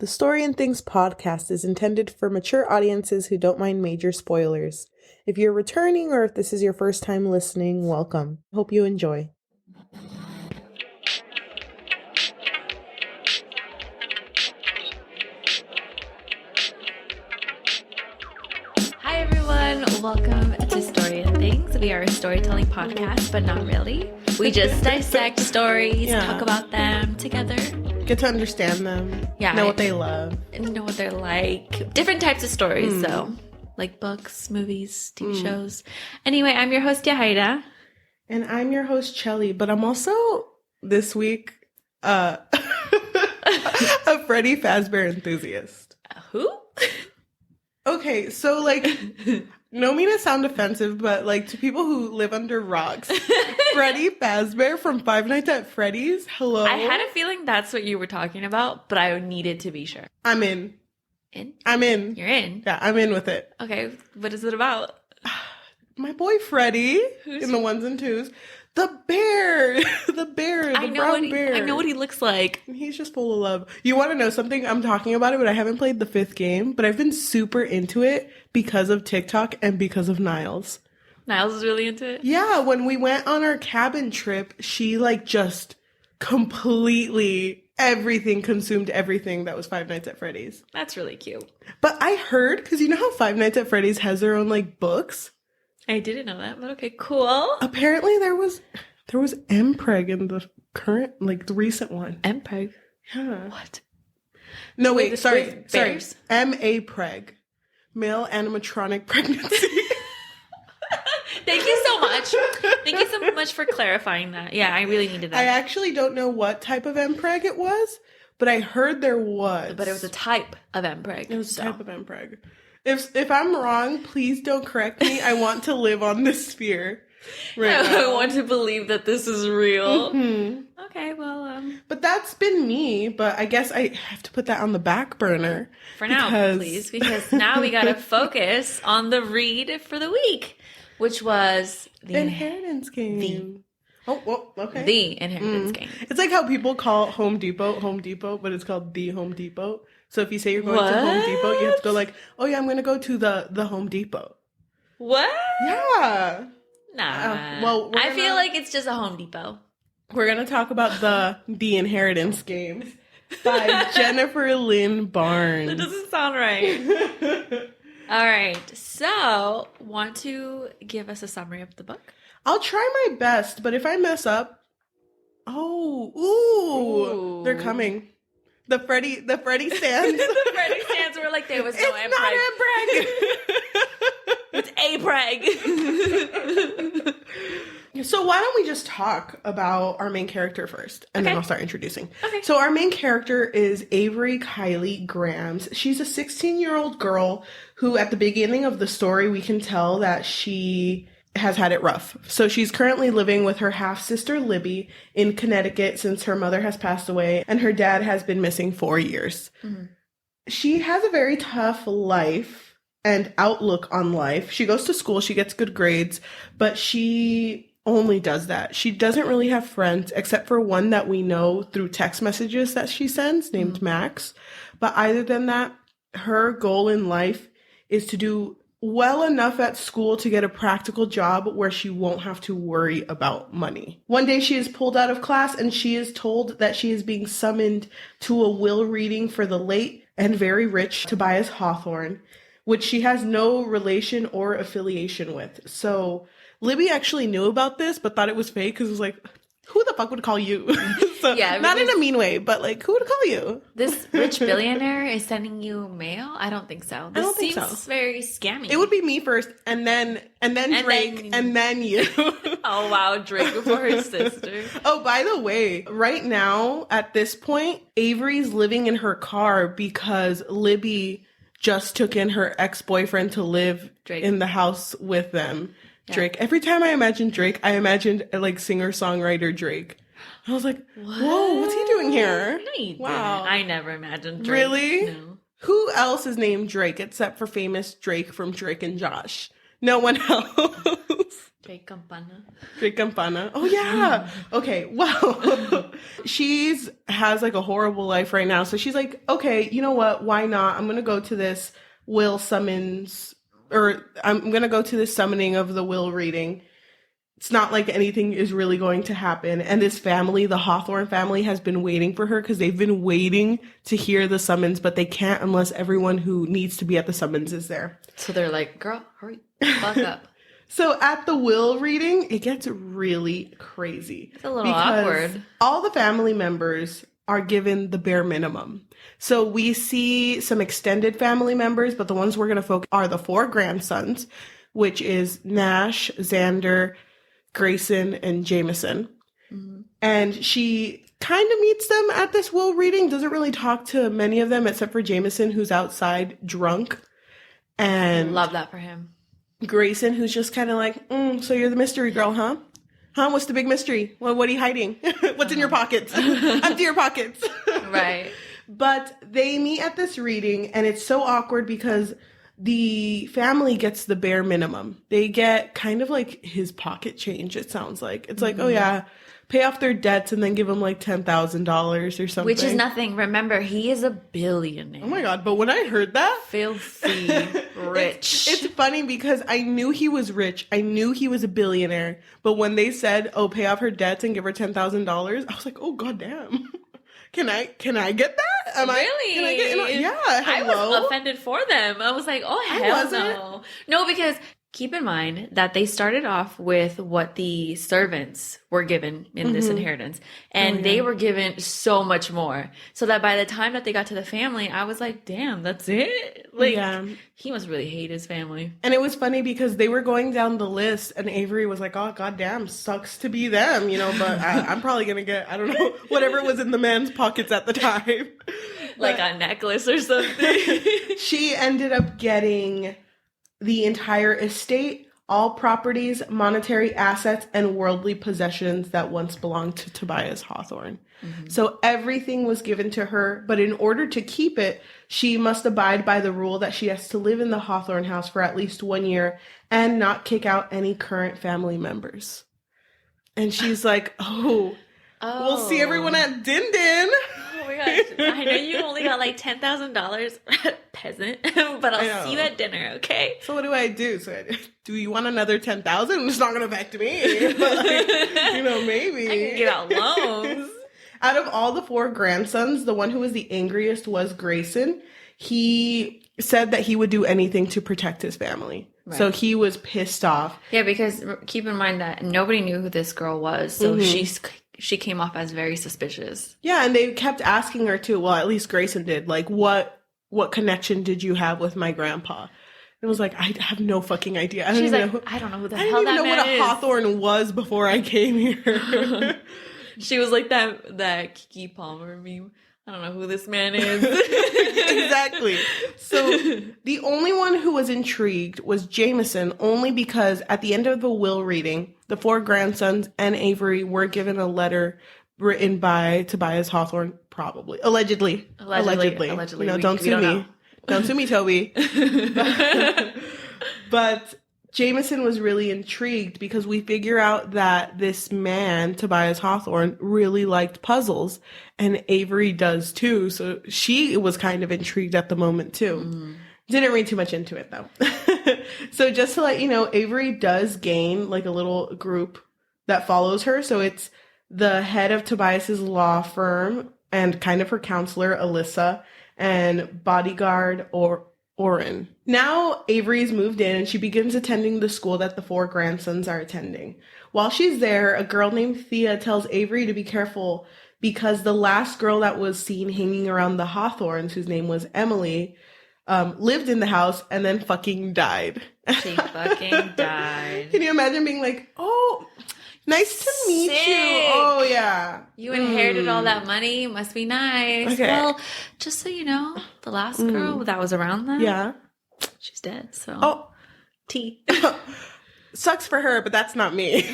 The Story and Things podcast is intended for mature audiences who don't mind major spoilers. If you're returning or if this is your first time listening, welcome. Hope you enjoy. Hi everyone, welcome to Story and Things. We are a storytelling podcast, but not really. We just dissect stories, talk about them together. Get to understand them. Know what they love. Know what they're like. Different types of stories, so like books, movies, TV shows. Anyway, I'm your host, Yajaira. And I'm your host, Cheli. But I'm also, this week, a Freddy Fazbear enthusiast. Who? Okay, so like, no mean to sound offensive, but like to people who live under rocks, Freddy Fazbear from Five Nights at Freddy's, hello? I had a feeling that's what you were talking about, but I needed to be sure. I'm in. In? I'm in. You're in? Yeah, I'm in with it. Okay, what is it about? My boy Freddy in the ones and twos. The bear, the brown bear. I know what he looks like. He's just full of love. You want to know something? I'm talking about it, but I haven't played the 5th game, but I've been super into it because of TikTok and because of Niles. Niles is really into it? Yeah, when we went on our cabin trip, she like just completely consumed everything that was Five Nights at Freddy's. That's really cute. But I heard, because you know how Five Nights at Freddy's has their own like books? I didn't know that, but okay, cool. Apparently there was MPreg in the current, like the recent one. MPreg? Yeah. What? No, wait, sorry. Bears? MA-Preg. Male animatronic pregnancy. Thank you so much. Thank you so much for clarifying that. Yeah, I really needed that. I actually don't know what type of MPreg it was, but I heard there was. But it was a type of MPreg. It was a type of MPreg. If I'm wrong, please don't correct me. I want to live on this sphere right now. I want to believe that this is real. Mm-hmm. Okay, well, But that's been me, but I guess I have to put that on the back burner. For now, please, because now we gotta focus on the read for the week, which was the Inheritance Game. Okay. The Inheritance Game. It's like how people call Home Depot, but it's called the Home Depot. So if you say you're going to Home Depot, you have to go like, oh yeah, I'm going to go to the Home Depot. What? Yeah. Nah. I feel like it's just a Home Depot. We're going to talk about the Inheritance Game by Jennifer Lynn Barnes. That doesn't sound right. All right. So, want to give us a summary of the book? I'll try my best, but if I mess up, they're coming. The Freddy stands. The Freddy stands were like, there was no MPreg. It's A-Preg. So why don't we just talk about our main character first, and then I'll start introducing. Okay. So our main character is Avery Kylie Grams. She's a 16-year-old girl who, at the beginning of the story, we can tell that she has had it rough. So she's currently living with her half-sister Libby in Connecticut since her mother has passed away and her dad has been missing 4 years. Mm-hmm. She has a very tough life and outlook on life. She goes to school, she gets good grades, but she only does that. She doesn't really have friends except for one that we know through text messages that she sends named Max. But other than that, her goal in life is to do well enough at school to get a practical job where she won't have to worry about money. One day she is pulled out of class and she is told that she is being summoned to a will reading for the late and very rich Tobias Hawthorne, which she has no relation or affiliation with. So Libby actually knew about this, but thought it was fake because it was like, who the fuck would call you? So, yeah, not in a mean way, but like, who would call you? This rich billionaire is sending you mail? I don't think so. This seems very scammy. It would be me first, and then Drake, and then you. Oh wow, Drake before his sister. Oh, by the way, right now at this point, Avery's living in her car because Libby just took in her ex-boyfriend to live in the house with them. Yeah. Drake. Every time I imagine Drake, I imagined like singer-songwriter Drake. I was like, whoa, what's he doing here? No, you wow. Didn't. I never imagined Drake. Really? No. Who else is named Drake except for famous Drake from Drake and Josh? No one else. Drake Campana. Drake Campana. Oh, yeah. Okay, well, has like a horrible life right now. So she's like, okay, you know what? Why not? I'm going to go to this I'm going to go to this summoning of the will reading. It's not like anything is really going to happen. And this family, the Hawthorne family, has been waiting for her because they've been waiting to hear the summons, but they can't unless everyone who needs to be at the summons is there. So they're like, girl, hurry, fuck up. So at the will reading, it gets really crazy. It's a little awkward. All the family members are given the bare minimum. So we see some extended family members, but the ones we're going to focus are the 4 grandsons, which is Nash, Xander, Grayson, and Jameson. Mm-hmm. And she kind of meets them at this will reading, doesn't really talk to many of them except for Jameson, who's outside drunk. And love that for him. Grayson, who's just kind of like, so you're the mystery girl, huh? Huh? What's the big mystery? What are you hiding? What's in your pockets? Empty your pockets. Right. But they meet at this reading, and it's so awkward because the family gets the bare minimum. They get kind of like his pocket change, it sounds like. It's like, oh yeah, pay off their debts and then give them like $10,000 or something. Which is nothing. Remember, he is a billionaire. Oh my God. But when I heard that. Filthy rich. It's funny because I knew he was rich. I knew he was a billionaire. But when they said, oh, pay off her debts and give her $10,000, I was like, oh, goddamn. Can I get that? Really? Can I get yeah. Hello? I was offended for them. I was like, oh, hell no. No, because keep in mind that they started off with what the servants were given in this inheritance. And they were given so much more. So that by the time that they got to the family, I was like, damn, that's it? Like, he must really hate his family. And it was funny because they were going down the list and Avery was like, oh, goddamn, sucks to be them, but I'm probably going to get, I don't know, whatever was in the man's pockets at the time. Like a necklace or something. She ended up getting the entire estate, all properties, monetary assets, and worldly possessions that once belonged to Tobias Hawthorne. Mm-hmm. So everything was given to her, but in order to keep it, she must abide by the rule that she has to live in the Hawthorne house for at least 1 year and not kick out any current family members. And she's like, oh, we'll see everyone at Din Din. Oh my gosh, I know you only got like $10,000, peasant, but I'll see you at dinner, okay? So what do I do? Do you want another $10,000? It's not going to affect me. But like, maybe. I can give out loans. Out of all the 4 grandsons, the one who was the angriest was Grayson. He said that he would do anything to protect his family. Right. So he was pissed off. Yeah, because keep in mind that nobody knew who this girl was. So she came off as very suspicious. Yeah, and they kept asking her too. Well, at least Grayson did. Like, what connection did you have with my grandpa? It was like, I have no fucking idea. I don't know who the hell that man is. I didn't even know what a Hawthorne was before I came here. She was like that Kiki Palmer meme. I don't know who this man is. Exactly. So the only one who was intrigued was Jameson, only because at the end of the will reading, the 4 grandsons and Avery were given a letter written by Tobias Hawthorne, probably. Allegedly. Don't sue me. Don't sue me, Toby. But Jameson was really intrigued because we figure out that this man, Tobias Hawthorne, really liked puzzles, and Avery does too. So she was kind of intrigued at the moment too. Didn't read too much into it though. So just to let you know, Avery does gain like a little group that follows her. So it's the head of Tobias's law firm and kind of her counselor, Alyssa, and bodyguard Oren. Now Avery's moved in and she begins attending the school that the 4 grandsons are attending. While she's there, a girl named Thea tells Avery to be careful because the last girl that was seen hanging around the Hawthorns, whose name was Emily, lived in the house and then fucking died. She fucking died. Can you imagine being like, oh, nice to meet you. Oh, yeah. You inherited all that money. Must be nice. Okay. Well, just so you know, the last girl that was around then, she's dead. So, T. Sucks for her, but that's not me.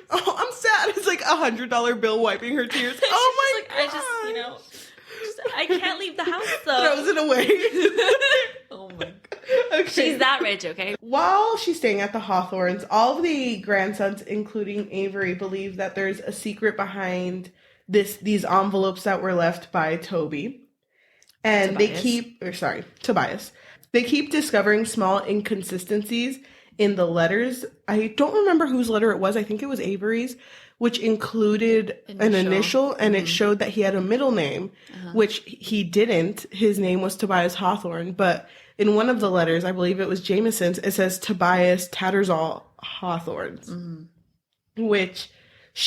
Oh, I'm sad. It's like $100 bill wiping her tears. Oh my God. I can't leave the house though. Throws it away. Oh my God. Okay. She's that rich, okay? while she's staying at the Hawthorns, all of the grandsons, including Avery, believe that there's a secret behind these envelopes that were left by Toby. And Tobias. They keep discovering small inconsistencies in the letters. I don't remember whose letter it was. I think it was Avery's, which included an initial, and it showed that he had a middle name, which he didn't. His name was Tobias Hawthorne, but in one of the letters, I believe it was Jameson's, it says Tobias Tattersall Hawthorns, which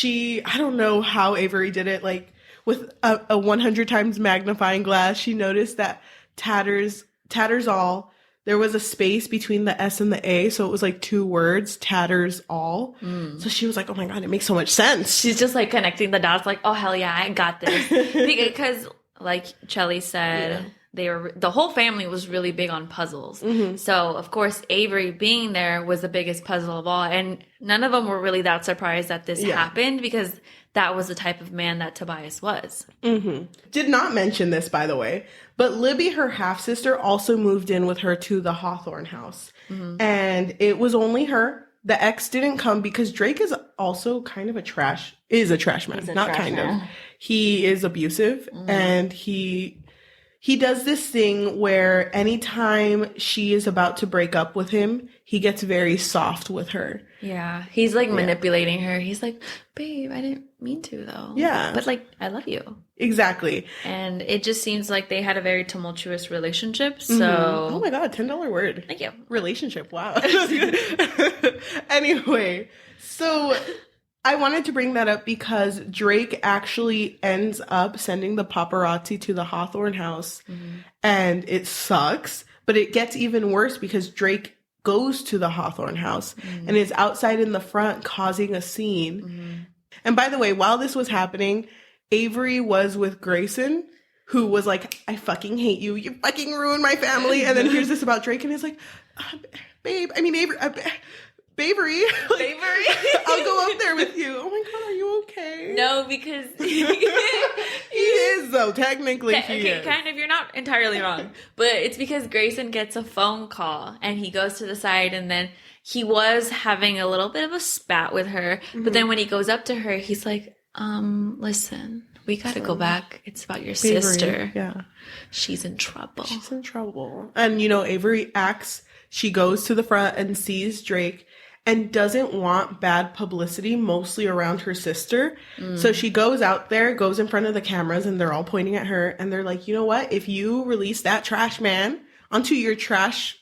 I don't know how Avery did it, like with a 100 times magnifying glass, she noticed that Tattersall, there was a space between the S and the A, so it was like 2 words, Tattersall. So she was like, oh my God, it makes so much sense. She's just like connecting the dots, like, oh hell yeah, I got this. Because like Cheli said, the whole family was really big on puzzles. So of course Avery being there was the biggest puzzle of all, and none of them were really that surprised that this happened, because that was the type of man that Tobias was. Did not mention this, by the way, but Libby, her half-sister, also moved in with her to the Hawthorne house. And it was only her. The ex didn't come because Drake is also kind of a trash man. Not kind of. He is abusive, and he does this thing where anytime she is about to break up with him, he gets very soft with her. Yeah. He's like manipulating her. He's like, babe, I didn't mean to though. Yeah. But like, I love you. Exactly. And it just seems like they had a very tumultuous relationship. So. Oh my God, $10 word. Thank you. Relationship. Wow. Anyway, so I wanted to bring that up because Drake actually ends up sending the paparazzi to the Hawthorne house, and it sucks, but it gets even worse because Drake goes to the Hawthorne house and is outside in the front causing a scene. And by the way, while this was happening, Avery was with Grayson, who was like, I fucking hate you. You fucking ruined my family. And then here's this about Drake, and he's like, Avery, Bavery. I'll go up there with you. Oh my God, are you okay? No, because he is though. Technically, he is. Kind of. You're not entirely wrong, but it's because Grayson gets a phone call and he goes to the side, and then he was having a little bit of a spat with her. But then when he goes up to her, he's like, listen, we gotta go back. It's about your sister. Yeah, she's in trouble. And Avery acts. She goes to the front and sees Drake and doesn't want bad publicity, mostly around her sister. So she goes out there, goes in front of the cameras, and they're all pointing at her. And they're like, you know what? If you release that trash man onto your trash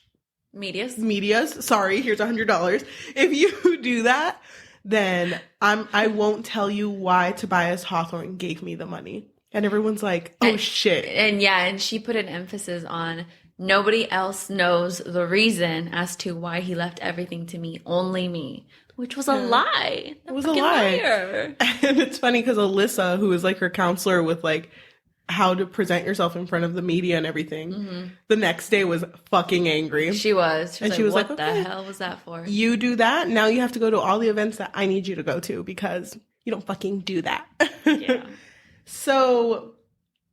medias, sorry, here's $100. If you do that, then I won't tell you why Tobias Hawthorne gave me the money. And everyone's like, oh, shit. And she put an emphasis on nobody else knows the reason as to why he left everything to me, only me, which was a lie. It was a lie. Liar. And it's funny because Alyssa, who is like her counselor with like how to present yourself in front of the media and everything, the next day was fucking angry. She was. She was like, what the hell was that for? You do that, now you have to go to all the events that I need you to go to because you don't fucking do that. Yeah. So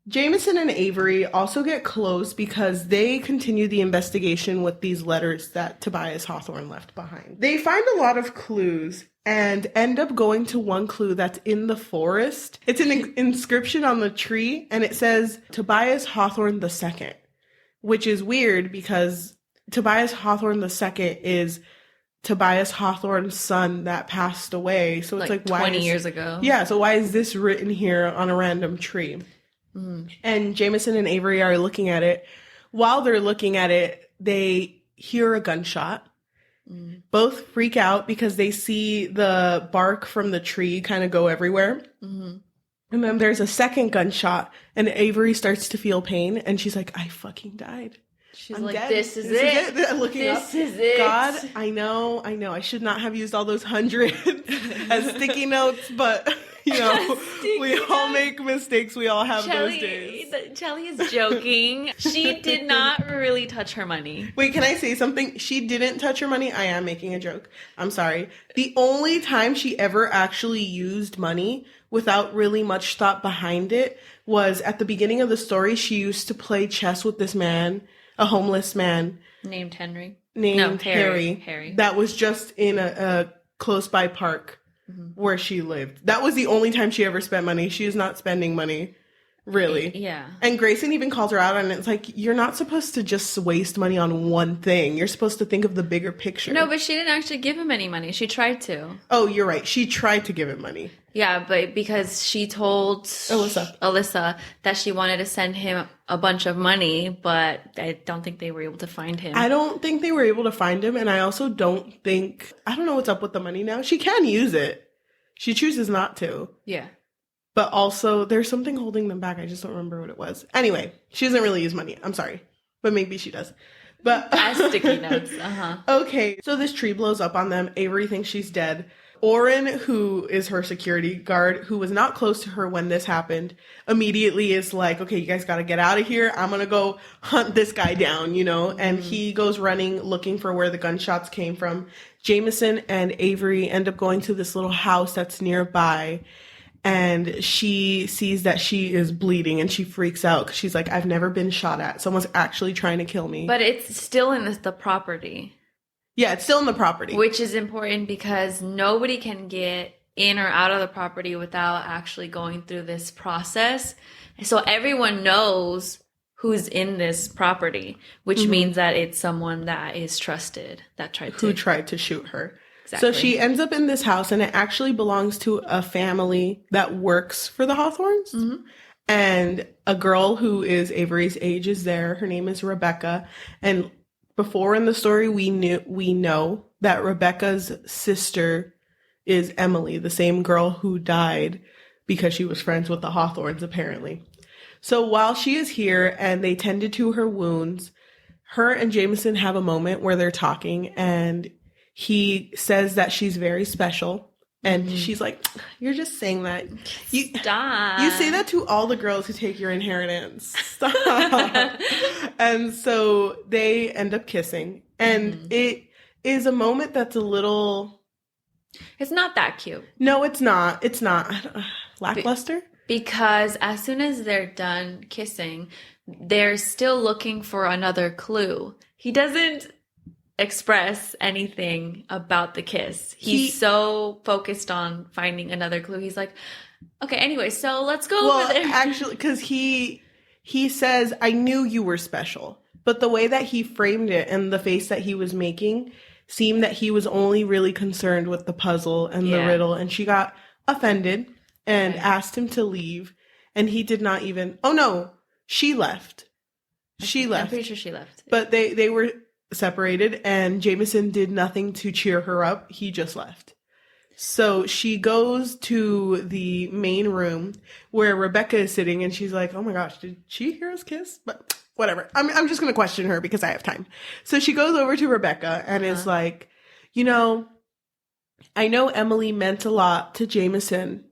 Jameson and Avery also get close because they continue the investigation with these letters that Tobias Hawthorne left behind. They find a lot of clues and end up going to one clue that's in the forest. It's an inscription on the tree, and it says Tobias Hawthorne II, which is weird because Tobias Hawthorne II is Tobias Hawthorne's son that passed away. So it's like why 20 years ago. Yeah, so why is this written here on a random tree? And Jameson and Avery are looking at it. While they're looking at it, they hear a gunshot. Both freak out because they see the bark from the tree kind of go everywhere. And then there's a second gunshot, and Avery starts to feel pain, and she's like, I fucking died. She's like, dead. This is it. Looking up. This is it. God, I know. I should not have used all those hundreds as sticky notes, but we all make mistakes. We all have those days. Cheli is joking. She did not really touch her money. Wait, can I say something? She didn't touch her money. I am making a joke. I'm sorry. The only time she ever actually used money without really much thought behind it was at the beginning of the story. She used to play chess with this man. a homeless man named Henry. Named Harry. That was just in a close by park where she lived. That was the only time she ever spent money. She is not spending money. Really. Yeah. And Grayson even calls her out on it. It's like, you're not supposed to just waste money on one thing. You're supposed to think of the bigger picture. No, but she didn't actually give him any money. She tried to. Oh, you're right. She tried to give him money. Yeah, but because she told Alyssa that she wanted to send him a bunch of money, but I don't think they were able to find him. I don't think they were able to find him. And I also don't know what's up with the money now. She can use it. She chooses not to. Yeah. But also, there's something holding them back. I just don't remember what it was. Anyway, she doesn't really use money. I'm sorry. But maybe she does. But sticky notes. Okay, so this tree blows up on them. Avery thinks she's dead. Oren, who is her security guard, who was not close to her when this happened, immediately is like, okay, you guys got to get out of here. I'm going to go hunt this guy down, And he goes running, looking for where the gunshots came from. Jameson and Avery end up going to this little house that's nearby. And she sees that she is bleeding and she freaks out because she's like, I've never been shot at. Someone's actually trying to kill me. But it's still in the property. Yeah, it's still in the property. Which is important because nobody can get in or out of the property without actually going through this process. So everyone knows who's in this property, which means that it's someone that is trusted that tried to shoot her. Exactly. So she ends up in this house, and it actually belongs to a family that works for the Hawthorns. Mm-hmm. And a girl who is Avery's age is there. Her name is Rebecca. And before in the story, we know that Rebecca's sister is Emily, the same girl who died because she was friends with the Hawthorns, apparently. So while she is here and they tended to her wounds, her and Jameson have a moment where they're talking, and he says that she's very special. And she's like, you're just saying that. Stop. You say that to all the girls who take your inheritance. Stop. And so they end up kissing. And it is a moment that's a little... It's not that cute. No, it's not. It's not. Lackluster? Because as soon as they're done kissing, they're still looking for another clue. He doesn't express anything about the kiss. He's so focused on finding another clue. He's like, okay, anyway, so let's go over there. Actually, because he says, I knew you were special. But the way that he framed it and the face that he was making seemed that he was only really concerned with the puzzle and the riddle. And she got offended and asked him to leave. And he did not even... Oh, no. She left. She left. I'm pretty sure she left. But they were separated, and Jameson did nothing to cheer her up. He just left. So she goes to the main room where Rebecca is sitting, and she's like, oh my gosh, did she hear us kiss? But whatever. I'm just going to question her because I have time. So she goes over to Rebecca and is like, I know Emily meant a lot to Jameson,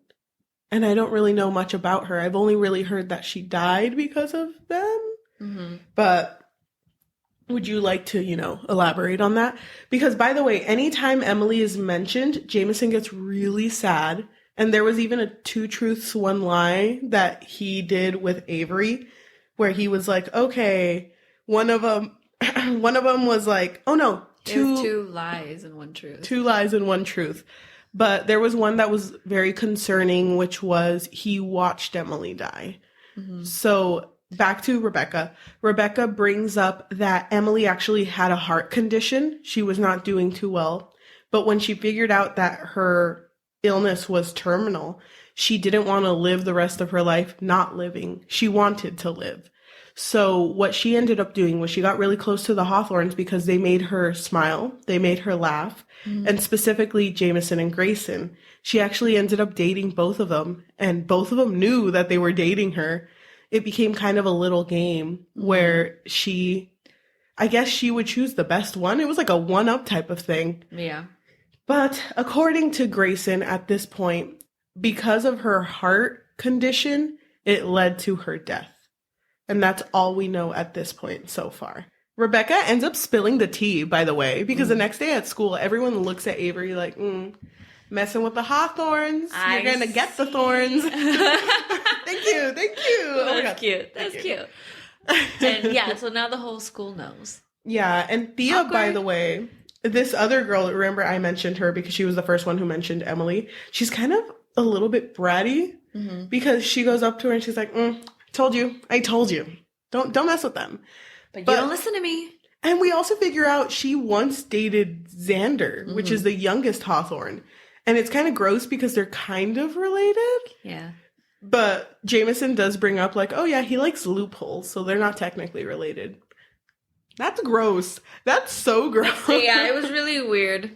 and I don't really know much about her. I've only really heard that she died because of them. Mm-hmm. But would you like to, elaborate on that? Because, by the way, anytime Emily is mentioned, Jameson gets really sad. And there was even a 2 truths, 1 lie that he did with Avery, where he was like, okay, one of them was like, oh no, 2 lies and 1 truth. 2 lies and 1 truth. But there was one that was very concerning, which was he watched Emily die. Mm-hmm. So back to Rebecca. Rebecca brings up that Emily actually had a heart condition. She was not doing too well. But when she figured out that her illness was terminal, she didn't want to live the rest of her life not living. She wanted to live. So what she ended up doing was she got really close to the Hawthorns because they made her smile. They made her laugh. Mm-hmm. And specifically Jameson and Grayson. She actually ended up dating both of them. And both of them knew that they were dating her. It became kind of a little game where I guess she would choose the best one. It was like a 1-up type of thing. Yeah. But according to Grayson at this point, because of her heart condition, it led to her death. And that's all we know at this point so far. Rebecca ends up spilling the tea, by the way, because the next day at school, everyone looks at Avery like, messing with the Hawthorns. You're going to get the thorns. Thank you. Oh, that's cute. That's cute. And yeah, so now the whole school knows. Yeah, and Thea, awkward. By the way, this other girl, remember I mentioned her because she was the first one who mentioned Emily. She's kind of a little bit bratty because she goes up to her and she's like, I told you. Don't mess with them. But you don't listen to me. And we also figure out she once dated Xander, which is the youngest Hawthorne. And it's kind of gross because they're kind of related. Yeah. But Jameson does bring up like, oh yeah, he likes loopholes, so they're not technically related. That's gross. That's so gross. Yeah, it was really weird.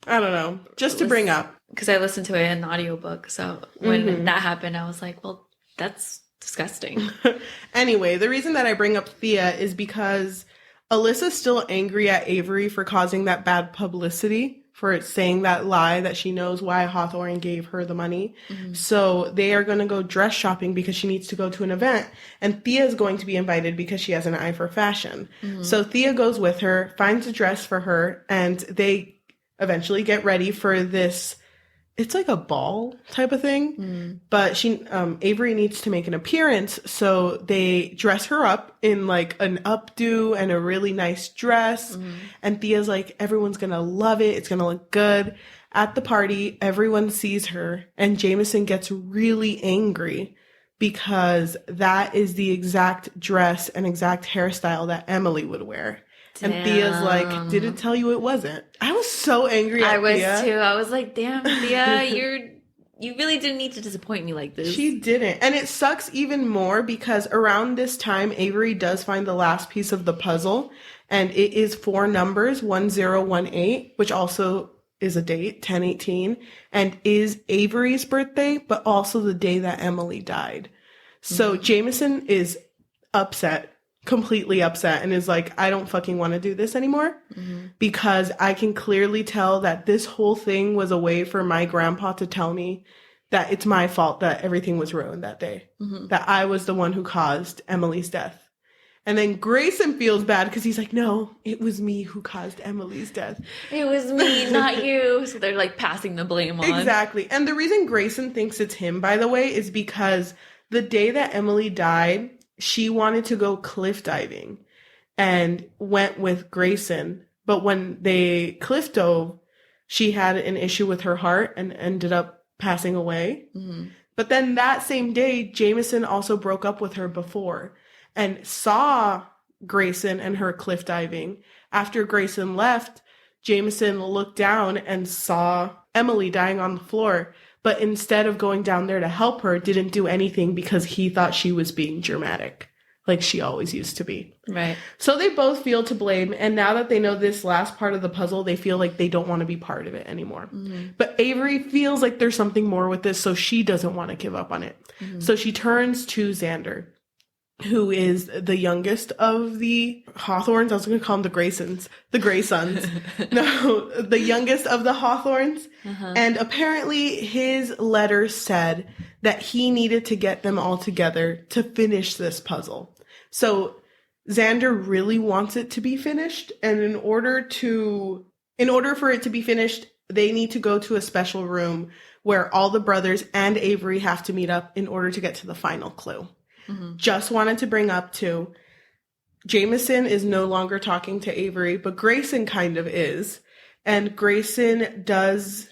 I don't know. Just to bring up. Because I listened to it in an audiobook. So when that happened, I was like, well, that's disgusting. Anyway, the reason that I bring up Thea is because Alyssa's still angry at Avery for causing that bad publicity, for saying that lie that she knows why Hawthorne gave her the money. So they are going to go dress shopping because she needs to go to an event. And Thea is going to be invited because she has an eye for fashion. So Thea goes with her, finds a dress for her, and they eventually get ready for this. It's like a ball type of thing, but Avery needs to make an appearance, so they dress her up in like an updo and a really nice dress, and Thea's like, everyone's gonna love it, it's gonna look good. At the party, everyone sees her, and Jameson gets really angry because that is the exact dress and exact hairstyle that Emily would wear. Damn. And Thea's like, did it tell you it wasn't? I was so angry at Thea. I was too. I was like, damn, Thea, you really didn't need to disappoint me like this. She didn't. And it sucks even more because around this time, Avery does find the last piece of the puzzle. And it is 4 numbers, 1018, which also is a date, 10/18, and is Avery's birthday, but also the day that Emily died. So Jameson is upset. Completely upset, and is like, I don't fucking want to do this anymore because I can clearly tell that this whole thing was a way for my grandpa to tell me that it's my fault that everything was ruined that day, that I was the one who caused Emily's death. And then Grayson feels bad because he's like, no, it was me who caused Emily's death. It was me, not you. So they're like passing the blame on. Exactly. And the reason Grayson thinks it's him, by the way, is because the day that Emily died, she wanted to go cliff diving and went with Grayson. But when they cliff dove, she had an issue with her heart and ended up passing away. But then that same day, Jameson also broke up with her before and saw Grayson and her cliff diving. After Grayson left, Jameson looked down and saw Emily dying on the floor. But instead of going down there to help her, didn't do anything because he thought she was being dramatic, like she always used to be. Right. So they both feel to blame, and now that they know this last part of the puzzle, they feel like they don't want to be part of it anymore. But Avery feels like there's something more with this, so she doesn't want to give up on it. So she turns to Xander, who is the youngest of the Hawthorns. I was going to call them the Graysons. The Graysons. No, the youngest of the Hawthorns. And apparently his letter said that he needed to get them all together to finish this puzzle. So Xander really wants it to be finished. And in order for it to be finished, they need to go to a special room where all the brothers and Avery have to meet up in order to get to the final clue. Just wanted to bring up too, Jameson is no longer talking to Avery, but Grayson kind of is. And Grayson does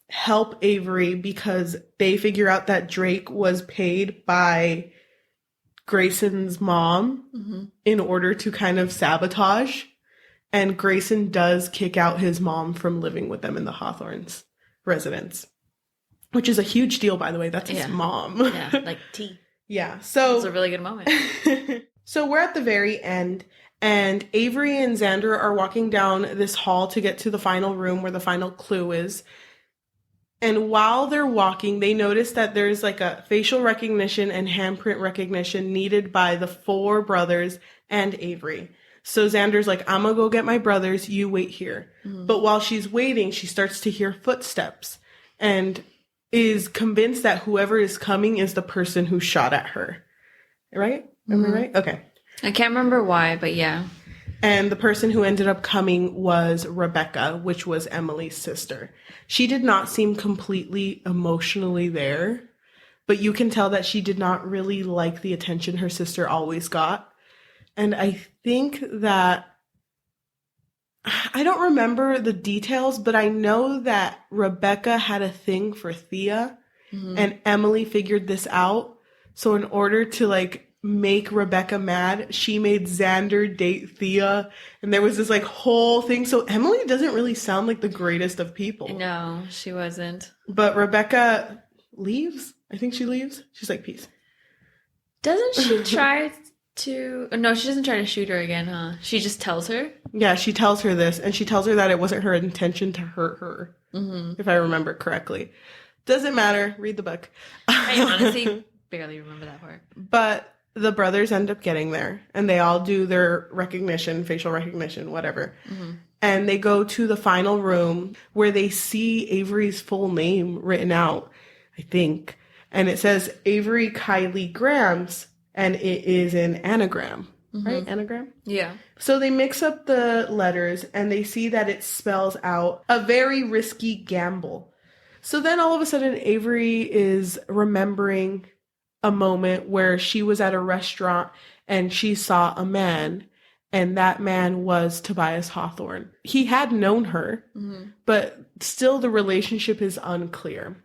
help Avery because they figure out that Drake was paid by Grayson's mom in order to kind of sabotage. And Grayson does kick out his mom from living with them in the Hawthorns residence, which is a huge deal, by the way. That's his mom. Yeah, like tea. Yeah, so it's a really good moment. So we're at the very end, and Avery and Xander are walking down this hall to get to the final room where the final clue is. And while they're walking, they notice that there's like a facial recognition and handprint recognition needed by the 4 brothers and Avery. So Xander's like, I'm gonna go get my brothers, you wait here. But while she's waiting, she starts to hear footsteps and is convinced that whoever is coming is the person who shot at her. Right? Am I right? Okay. I can't remember why, but yeah. And the person who ended up coming was Rebecca, which was Emily's sister. She did not seem completely emotionally there, but you can tell that she did not really like the attention her sister always got. And I think that, I don't remember the details, but I know that Rebecca had a thing for Thea, and Emily figured this out. So in order to like make Rebecca mad, she made Xander date Thea, and there was this like whole thing. So Emily doesn't really sound like the greatest of people. No, she wasn't. But Rebecca leaves. I think she leaves. She's like, peace. Doesn't she try to... No, she doesn't try to shoot her again, huh? She just tells her? Yeah, she tells her this, and she tells her that it wasn't her intention to hurt her, if I remember correctly. Doesn't matter. Read the book. I honestly barely remember that part. But the brothers end up getting there, and they all do their recognition, facial recognition, whatever. And they go to the final room where they see Avery's full name written out, I think. And it says Avery Kylie Grams, and it is an anagram, right? Anagram? Yeah. So they mix up the letters, and they see that it spells out a very risky gamble. So then all of a sudden, Avery is remembering a moment where she was at a restaurant and she saw a man, and that man was Tobias Hawthorne. He had known her, but still the relationship is unclear.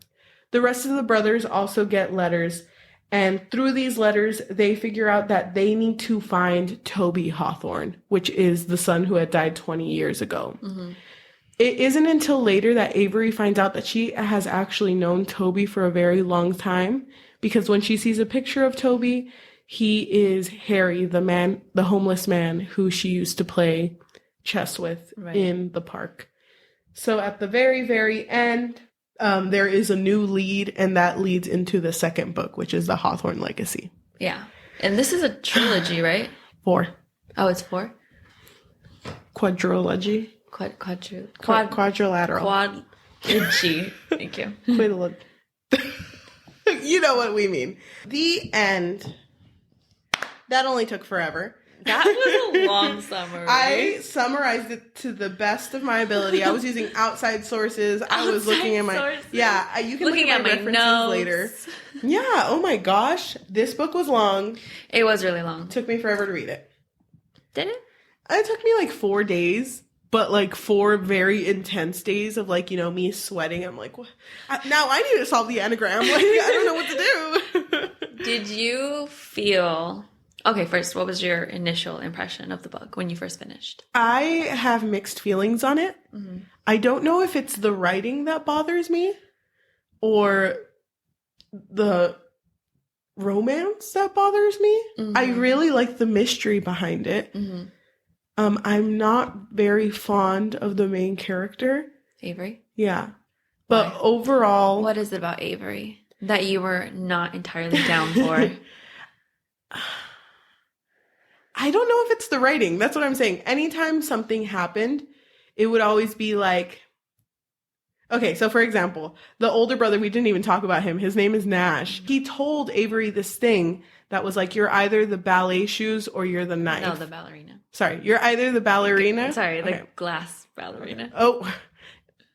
The rest of the brothers also get letters, and through these letters, they figure out that they need to find Toby Hawthorne, which is the son who had died 20 years ago. It isn't until later that Avery finds out that she has actually known Toby for a very long time, because when she sees a picture of Toby, he is Harry, the homeless man who she used to play chess with in the park. So at the very, very end, there is a new lead, and that leads into the second book, which is the Hawthorne Legacy. Yeah. And this is a trilogy, right? 4. Oh, it's 4? Quadrilogy. Quadrilateral. Quadrilogy. Thank you. You know what we mean. The end. That only took forever. That was a long summary. I summarized it to the best of my ability. I was using outside sources. I was looking at my sources. Yeah, you can look at my references notes. later. Yeah, oh my gosh. This book was long. It was really long. Took me forever to read it. Did it? It took me like 4 days, but like 4 very intense days of like, me sweating. I'm like, what? Now I need to solve the anagram. Like, I don't know what to do. Did you feel... Okay, first, what was your initial impression of the book when you first finished? I have mixed feelings on it. I don't know if it's the writing that bothers me or the romance that bothers me. I really like the mystery behind it. I'm not very fond of the main character. Avery? Yeah. But overall... What is it about Avery that you were not entirely down for? I don't know if it's the writing. That's what I'm saying. Anytime something happened, it would always be like... Okay, so for example, the older brother, we didn't even talk about him. His name is Nash. He told Avery this thing that was like, you're either the ballet shoes or you're the knife. No, the ballerina. Sorry, you're either the ballerina. Okay, sorry, the glass ballerina. Oh,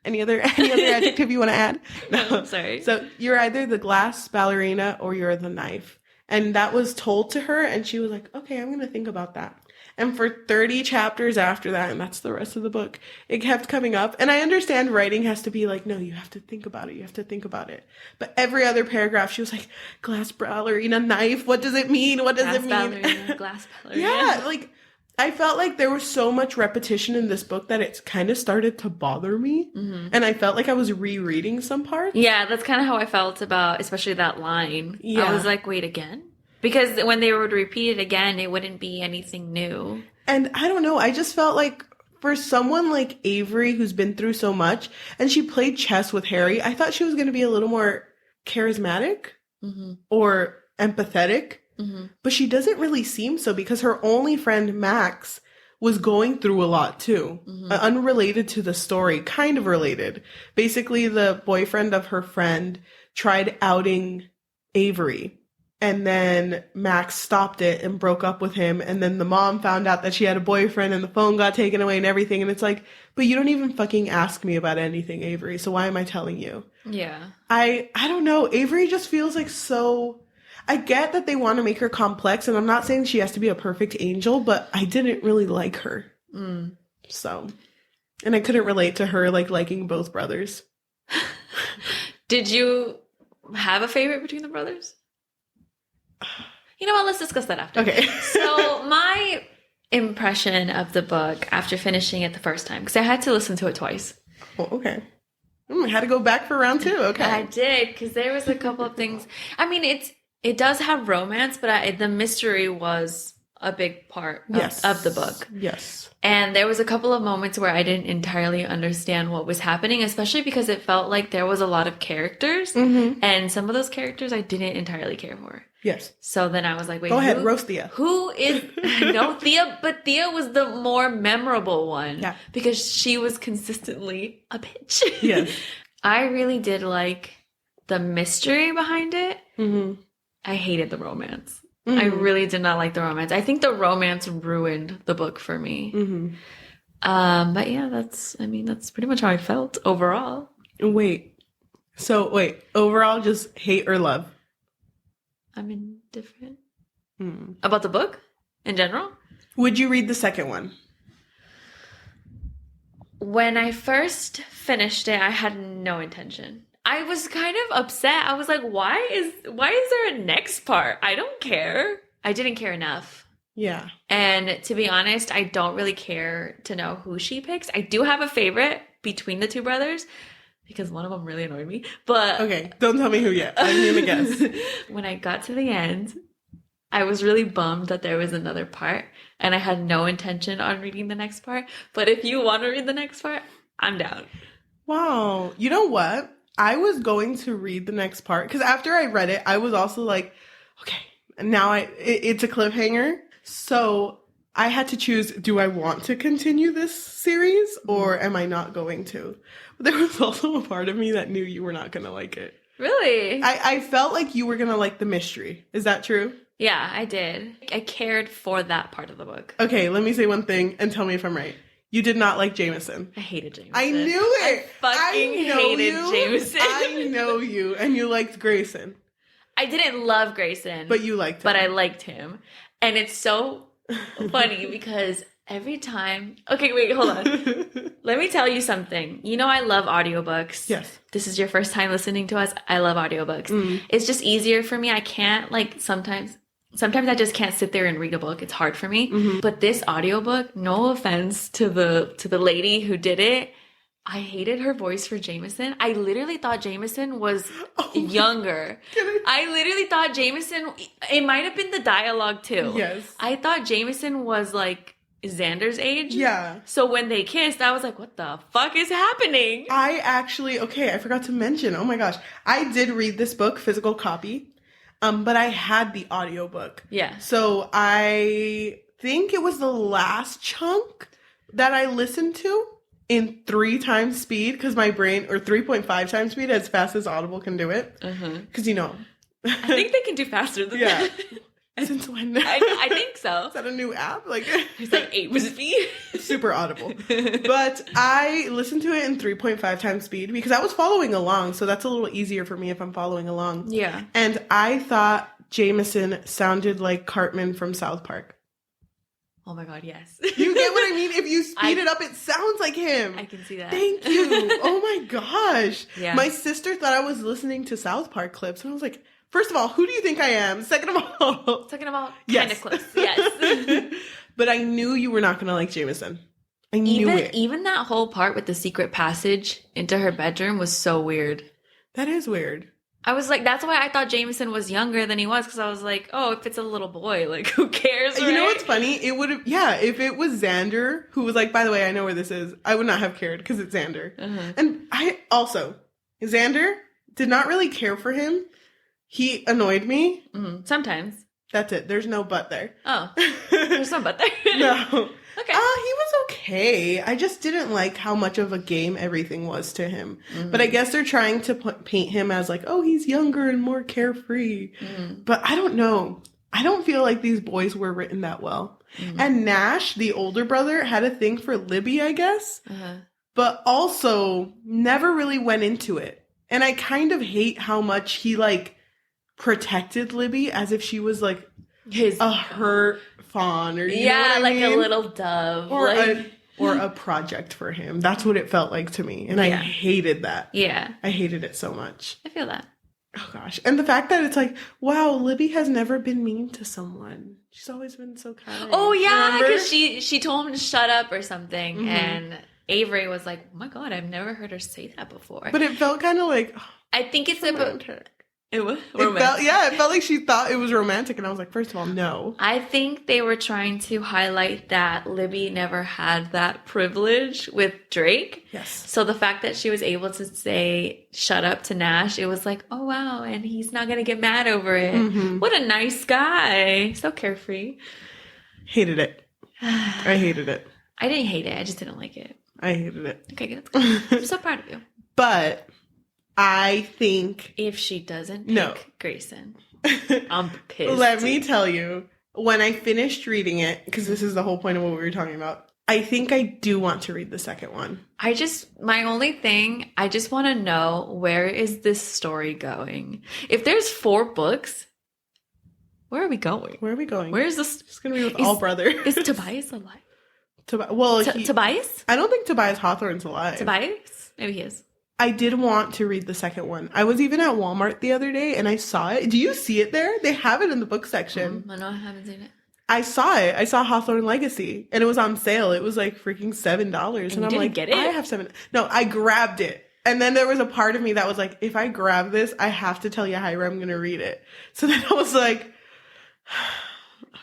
any other adjective you want to add? No, sorry. So you're either the glass ballerina or you're the knife. And that was told to her, and she was like, okay, I'm going to think about that. And for 30 chapters after that, and that's the rest of the book, it kept coming up. And I understand writing has to be like, no, you have to think about it. You have to think about it. But every other paragraph, she was like, glass ballerina, knife. What does it mean? What does it mean? Ballerina, glass ballerina. Yeah, like, I felt like there was so much repetition in this book that it kind of started to bother me. And I felt like I was rereading some parts. Yeah, that's kind of how I felt about, especially that line. Yeah. I was like, wait, again? Because when they would repeat it again, it wouldn't be anything new. And I don't know, I just felt like for someone like Avery, who's been through so much, and she played chess with Harry, I thought she was going to be a little more charismatic or empathetic. But she doesn't really seem so, because her only friend, Max, was going through a lot too. Unrelated to the story, kind of related. Basically, the boyfriend of her friend tried outing Avery. And then Max stopped it and broke up with him. And then the mom found out that she had a boyfriend and the phone got taken away and everything. And it's like, but you don't even fucking ask me about anything, Avery. So why am I telling you? Yeah. I don't know. Avery just feels like so... I get that they want to make her complex, and I'm not saying she has to be a perfect angel, but I didn't really like her. So, and I couldn't relate to her, like, liking both brothers. Did you have a favorite between the brothers? You know what? Let's discuss that after. Okay. So my impression of the book after finishing it the first time, because I had to listen to it twice. Oh, okay. I had to go back for round 2. Okay. I did, because there was a couple of things. I mean, it does have romance, but the mystery was a big part of the book. Yes. And there was a couple of moments where I didn't entirely understand what was happening, especially because it felt like there was a lot of characters. And some of those characters I didn't entirely care for. Yes. So then I was like, wait, go ahead, roast Thea. Who is, no, Thea, but Thea was the more memorable one. Yeah. Because she was consistently a bitch. Yes. I really did like the mystery behind it. I hated the romance. I really did not like the romance. I think the romance ruined the book for me. But yeah, that's pretty much how I felt overall. Wait, overall, just hate or love? I'm indifferent. About the book in general? Would you read the second one? When I first finished it, I had no intention. I was kind of upset. I was like, why is there a next part? I don't care. I didn't care enough. Yeah. And to be honest, I don't really care to know who she picks. I do have a favorite between the two brothers because one of them really annoyed me. But okay, don't tell me who yet. I'm going to guess. When I got to the end, I was really bummed that there was another part and I had no intention on reading the next part. But if you want to read the next part, I'm down. Wow. You know what? I was going to read the next part because after I read it, I was also like, okay, now it's a cliffhanger. So I had to choose, do I want to continue this series or am I not going to? But there was also a part of me that knew you were not going to like it. Really? I felt like you were going to like the mystery. Is that true? Yeah, I did. I cared for that part of the book. Okay, let me say one thing and tell me if I'm right. You did not like Jameson. I hated Jameson. I knew it. I hated Jameson. I know you. And you liked Grayson. I didn't love Grayson. But you liked him. But I liked him. And it's so funny because every time... Okay, wait, hold on. Let me tell you something. You know I love audiobooks. Yes. This is your first time listening to us. I love audiobooks. It's just easier for me. I can't, like, sometimes I just can't sit there and read a book. It's hard for me. But this audiobook, no offense to the lady who did it, I hated her voice for Jameson. I literally thought Jameson was younger. I literally thought Jameson, it might have been the dialogue too. Yes. I thought Jameson was like Xander's age. Yeah. So when they kissed, I was like, what the fuck is happening? I forgot to mention, oh my gosh, I did read this book, physical copy. But I had the audiobook. Yeah. So I think it was the last chunk that I listened to in 3 times speed because my brain, or 3.5 times speed, as fast as Audible can do it. Because, you know. I think they can do faster than that. Since when? I think so. Is that a new app? Like it's like 8 speed. Super Audible. But I listened to it in 3.5 times speed because I was following along. So that's a little easier for me if I'm following along. Yeah. And I thought Jameson sounded like Cartman from South Park. Oh my God, yes. You get what I mean? If you speed it up, it sounds like him. I can see that. Thank you. Oh my gosh. Yeah. My sister thought I was listening to South Park clips. And I was like, first of all, who do you think I am? Second of all, kind of close. Yes. But I knew you were not going to like Jameson. I knew it. Even that whole part with the secret passage into her bedroom was so weird. That is weird. I was like, that's why I thought Jameson was younger than he was, because I was like, oh, if it's a little boy, like, who cares, right? You know what's funny? It would have, if it was Xander, who was like, by the way, I know where this is, I would not have cared, because it's Xander. And Xander did not really care for him. He annoyed me. Sometimes. That's it. There's no but there. Oh. There's no but there. No. Okay. He was okay. I just didn't like how much of a game everything was to him. But I guess they're trying to paint him as like, oh, he's younger and more carefree. But I don't know. I don't feel like these boys were written that well. And Nash, the older brother, had a thing for Libby, I guess. But also never really went into it. And I kind of hate how much he like protected Libby as if she was like his a hurt fawn, or you know what I like mean? a little dove, or a project for him. That's what it felt like to me, and I hated that. Yeah, I hated it so much. I feel that. Oh gosh, and the fact that it's like, wow, Libby has never been mean to someone. She's always been so kind. Oh yeah, because she told him to shut up or something, and Avery was like, "Oh my god, I've never heard her say that before." But it felt kind of like, I think it's romantic. It felt like she thought it was romantic, and I was like, first of all, no. I think they were trying to highlight that Libby never had that privilege with Drake. Yes. So the fact that she was able to say "shut up" to Nash, it was like, oh wow, and he's not gonna get mad over it. Mm-hmm. What a nice guy, so carefree. Hated it. I hated it. I didn't hate it. I just didn't like it. I hated it. Okay, good. I'm so proud of you. But I think if she doesn't pick Grayson, I'm pissed. Let me tell you, when I finished reading it, because this is the whole point of what we were talking about, I think I do want to read the second one. My only thing, I just want to know, where is this story going? If there's 4 books, where are we going? Where are we going? Where is this? It's going to be with all brothers. Is Tobias alive? Tobias? I don't think Tobias Hawthorne's alive. Tobias? Maybe he is. I did want to read the second one. I was even at Walmart the other day and I saw it. Do you see it there? They have it in the book section. I know, I haven't seen it. I saw it. I saw Hawthorne Legacy and it was on sale. It was like freaking $7. And I'm like, get it? I have $7. No, I grabbed it. And then there was a part of me that was like, if I grab this, I have to tell Yajaira I'm going to read it. So then I was like,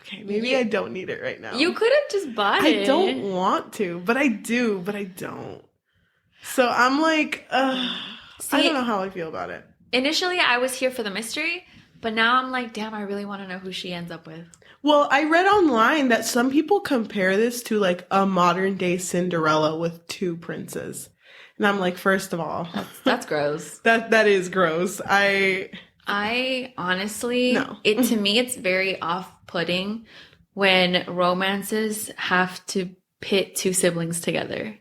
okay, maybe I don't need it right now. You could have just bought it. I don't want to, but I do, but I don't. So I'm like, I don't know how I feel about it. Initially, I was here for the mystery, but now I'm like, damn, I really want to know who she ends up with. Well, I read online that some people compare this to like a modern day Cinderella with 2 princes. And I'm like, first of all, that's gross. That is gross. I honestly, no. To me, it's very off-putting when romances have to pit 2 siblings together.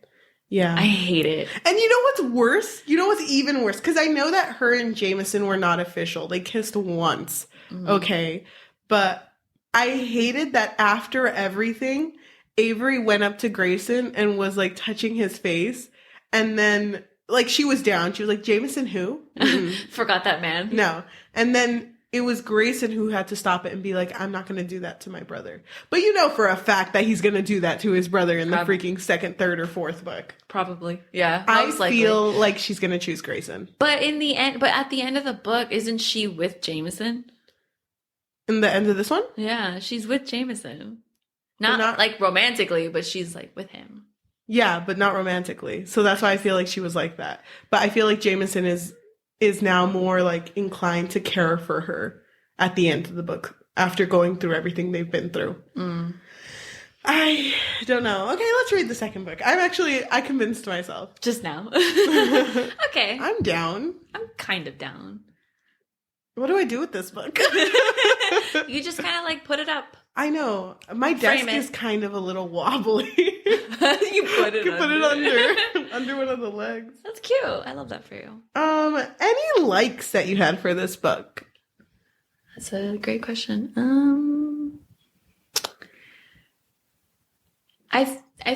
Yeah. I hate it. And you know what's worse? You know what's even worse? Because I know that her and Jameson were not official. They kissed once. Mm-hmm. Okay. But I hated that after everything, Avery went up to Grayson and was like touching his face. And then like she was down. She was like, Jameson who? Mm-hmm. Forgot that man. No. And then it was Grayson who had to stop it and be like, I'm not going to do that to my brother. But you know for a fact that he's going to do that to his brother in the freaking 2nd, 3rd, or 4th book. Probably. Yeah. I feel like she's going to choose Grayson. But at the end of the book, isn't she with Jameson? In the end of this one? Yeah, she's with Jameson. Not like romantically, but she's like with him. Yeah, but not romantically. So that's why I feel like she was like that. But I feel like Jameson is now more like inclined to care for her at the end of the book after going through everything they've been through. Mm. I don't know. Okay, let's read the second book. I convinced myself. Just now. Okay. I'm down. I'm kind of down. What do I do with this book? You just kind of like put it up. I know. My desk is kind of a little wobbly. You put it under one of the legs. That's cute. I love that for you. Any likes that you had for this book? That's a great question. I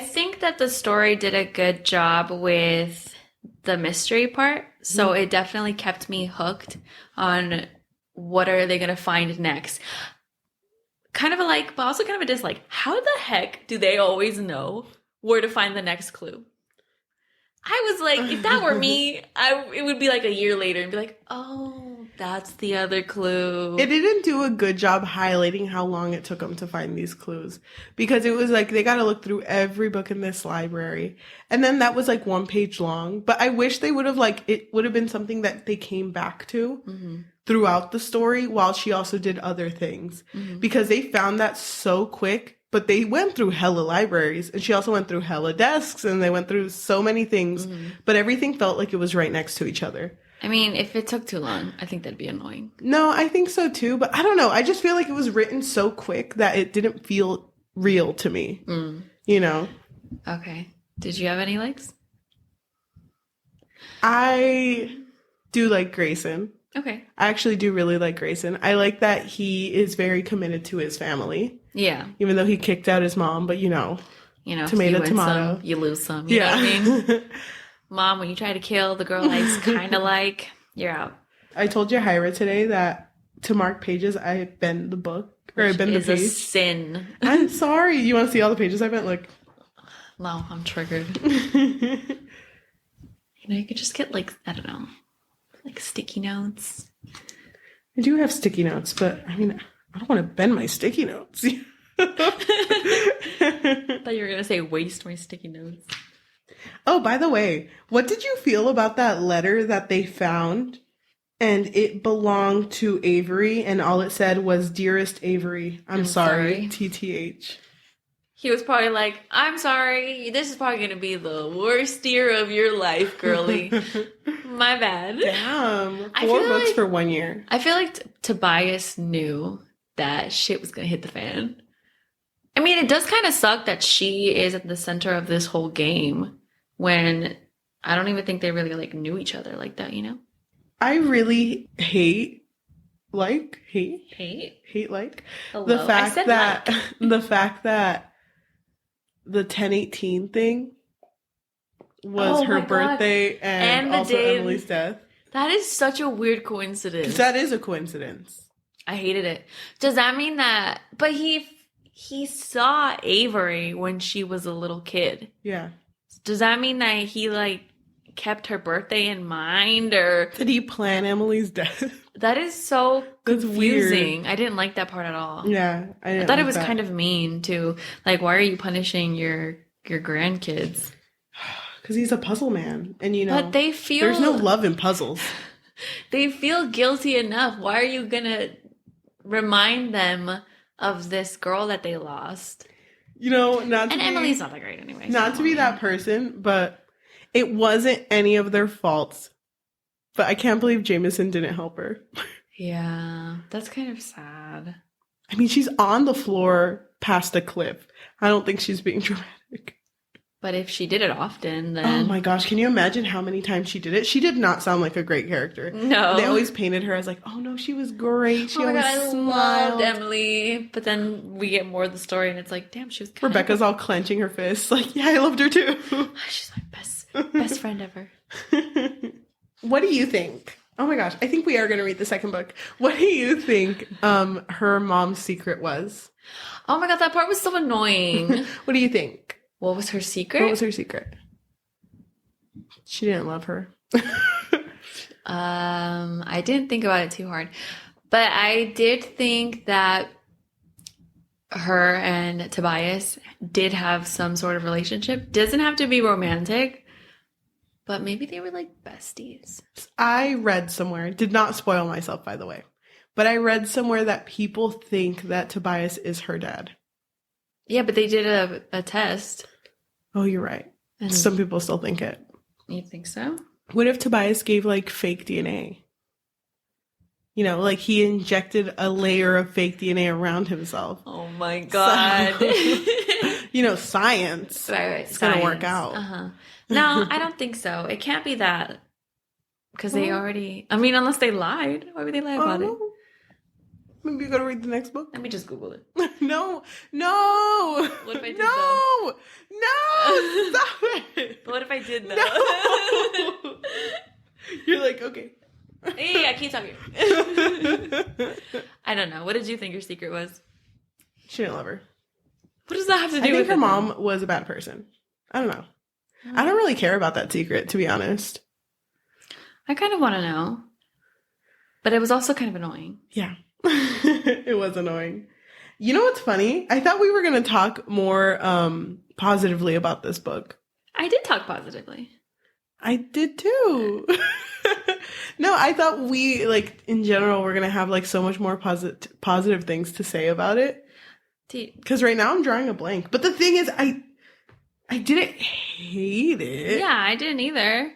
think that the story did a good job with the mystery part. So it definitely kept me hooked on what are they going to find next. Kind of a like, but also kind of a dislike. How the heck do they always know where to find the next clue? I was like, if that were me, it would be like a year later and be like, oh, that's the other clue. It didn't do a good job highlighting how long it took them to find these clues. Because it was like, they got to look through every book in this library. And then that was like 1 page long. But I wish they would have it would have been something that they came back to throughout the story while she also did other things. Mm-hmm. Because they found that so quick. But they went through hella libraries, and she also went through hella desks, and they went through so many things, but everything felt like it was right next to each other. I mean, if it took too long, I think that'd be annoying. No, I think so too, but I don't know. I just feel like it was written so quick that it didn't feel real to me, you know? Okay. Did you have any likes? I do like Grayson. Okay. I actually do really like Grayson. I like that he is very committed to his family. Yeah. Even though he kicked out his mom, but tomato, you win tomato. Some, you lose some. You know what I mean? Mom, when you try to kill the girl I kind of like, you're out. I told Yajaira today that to mark pages, I bend the book. Or I bend the page. Is a sin. I'm sorry. You want to see all the pages I bent? Look. No, I'm triggered. You could just get I don't know, sticky notes. I do have sticky notes, but I don't want to bend my sticky notes. I thought you were going to say waste my sticky notes. Oh, by the way, what did you feel about that letter that they found? And it belonged to Avery, and all it said was, "Dearest Avery, I'm sorry, TTH." He was probably like, "I'm sorry, this is probably going to be the worst year of your life, girly. My bad." Damn, 4 books for 1 year. I feel like Tobias knew that shit was going to hit the fan. I mean, it does kind of suck that she is at the center of this whole game when I don't even think they really knew each other like that, I really hate Hello? the fact that the 10/18 thing was her birthday and also Emily's death. That is such a weird coincidence. That is a coincidence. I hated it. Does that mean that? But he saw Avery when she was a little kid. Yeah. Does that mean that he kept her birthday in mind, or did he plan Emily's death? That is so confusing. Weird. I didn't like that part at all. Yeah, I thought it was kind of mean too. Why are you punishing your grandkids? Because he's a puzzle man, and but they feel there's no love in puzzles. They feel guilty enough. Why are you gonna remind them of this girl that they lost? Emily's not that great anyway. Not to be that person, but it wasn't any of their faults. But I can't believe Jameson didn't help her. Yeah, that's kind of sad. I mean, she's on the floor past a cliff. I don't think she's being dramatic. But if she did it often, then... Oh my gosh, can you imagine how many times she did it? She did not sound like a great character. No. They always painted her as oh no, she was great. She always smiled. I loved Emily. But then we get more of the story and it's damn, she was kind Rebecca's all clenching her fists. Yeah, I loved her too. She's my best friend ever. What do you think? Oh my gosh, I think we are going to read the second book. What do you think her mom's secret was? Oh my god, that part was so annoying. What do you think? What was her secret? What was her secret? She didn't love her. I didn't think about it too hard. But I did think that her and Tobias did have some sort of relationship. Doesn't have to be romantic, but maybe they were besties. I read somewhere, did not spoil myself by the way, but I read somewhere that people think that Tobias is her dad. Yeah, but they did a test. Oh, you're right. And some people still think it. You think so? What if Tobias gave fake DNA? He injected a layer of fake DNA around himself. Oh my god. So, science. Right. It's going to work out. Uh-huh. No, I don't think so. It can't be that. Because they already... I mean, unless they lied. Why would they lie about it? Maybe you gotta read the next book. Let me just Google it. No. What if I did No, stop it. But what if I did though? No. You're okay. Yeah, keep talking. I don't know. What did you think your secret was? She didn't love her. What does that have to do with I think her mom was a bad person. I don't know. I don't really care about that secret, to be honest. I kind of want to know. But it was also kind of annoying. Yeah. It was annoying. You know what's funny? I thought we were going to talk more positively about this book. I did talk positively. I did too. No, I thought we, in general, we're going to have, so much more positive things to say about it. Because right now I'm drawing a blank. But the thing is, I didn't hate it. Yeah, I didn't either.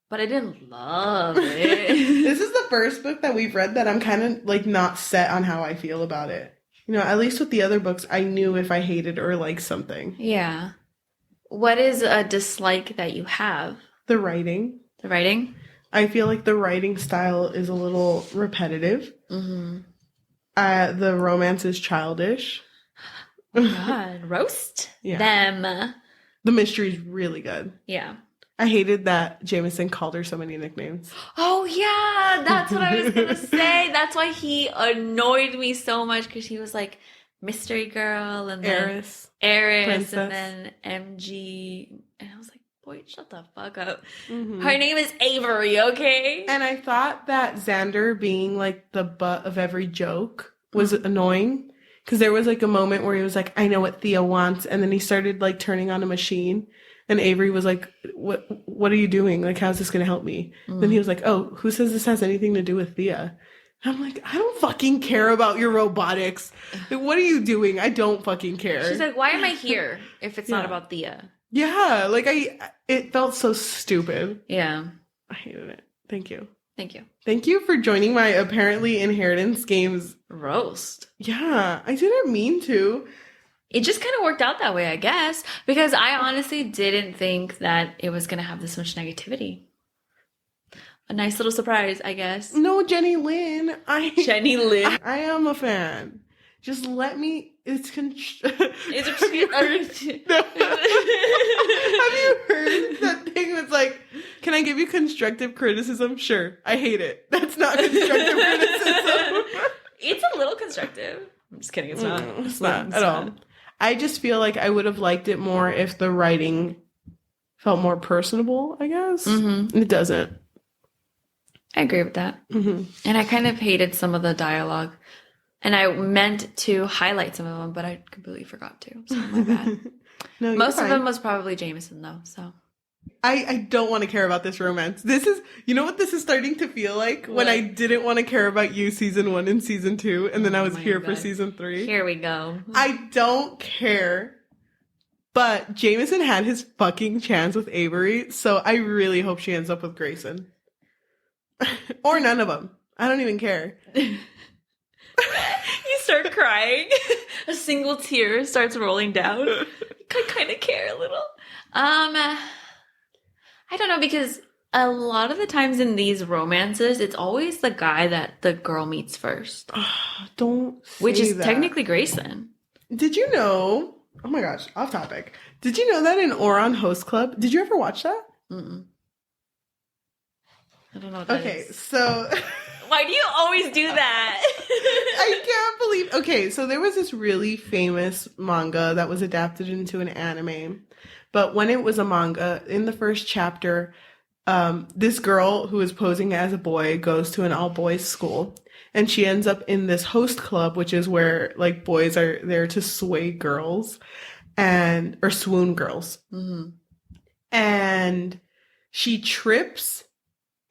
But I didn't love it. This is the first book that we've read that I'm kind of not set on how I feel about it. At least with the other books, I knew if I hated or liked something. Yeah. What is a dislike that you have? The writing. The writing? I feel like the writing style is a little repetitive. Mm-hmm. The romance is childish. Oh my God, roast them. The mystery is really good. Yeah. I hated that Jameson called her so many nicknames. Oh, yeah. That's what I was going to say. That's why he annoyed me so much, because he was like Mystery Girl and then Eris Princess. and then MG. And I was like, boy, shut the fuck up. Mm-hmm. Her name is Avery, okay? And I thought that Xander being like the butt of every joke was annoying. Because there was like a moment where he was like, I know what Thea wants. And then he started like turning on a machine. And Avery was like, what are you doing? Like, how's this going to help me? Then he was like, oh, who says this has anything to do with Thea? And I'm like, I don't fucking care about your robotics. Like, what are you doing? I don't fucking care. She's like, why am I here if it's not about Thea? Yeah, like it felt so stupid. Yeah. I hated it. Thank you. Thank you. Thank you for joining my apparently Inheritance Games roast. Yeah, I didn't mean to. It just kind of worked out that way, I guess, because I honestly didn't think that it was going to have this much negativity. A nice little surprise, I guess. No, Jenny Lynn. Jenny Lynn. I am a fan. Just let me. It's Have you heard that thing that's like, can I give you constructive criticism? Sure. I hate it. That's not constructive criticism. It's a little constructive. I'm just kidding. It's not. It's not at all. I just feel like I would have liked it more if the writing felt more personable, I guess. Mm-hmm. It doesn't. I agree with that. Mm-hmm. And I kind of hated some of the dialogue. And I meant to highlight some of them, but I completely forgot to. So my bad. No, most of them was probably Jameson, though. So I don't want to care about this romance. This is, you know what this is starting to feel like? What? When I didn't want to care about you season 1 and season 2, and then I was here for season 3. Here we go. I don't care. But Jameson had his fucking chance with Avery, so I really hope she ends up with Grayson. Or none of them. I don't even care. You start crying. A single tear starts rolling down. I kind of care a little. I don't know, because a lot of the times in these romances, it's always the guy that the girl meets first. Don't say Which is that. technically Grayson. Did you know? Oh my gosh, off topic. Did you know that in Oron Host Club? Did you ever watch that? Mm-mm. I don't know what that is. Okay, so... Why do you always do that? I can't believe... Okay, so there was this really famous manga that was adapted into an anime. But when it was a manga, in the first chapter, this girl who is posing as a boy goes to an all-boys school. And she ends up in this host club, which is where, like, boys are there to sway girls. Or swoon girls. Mm-hmm. And she trips...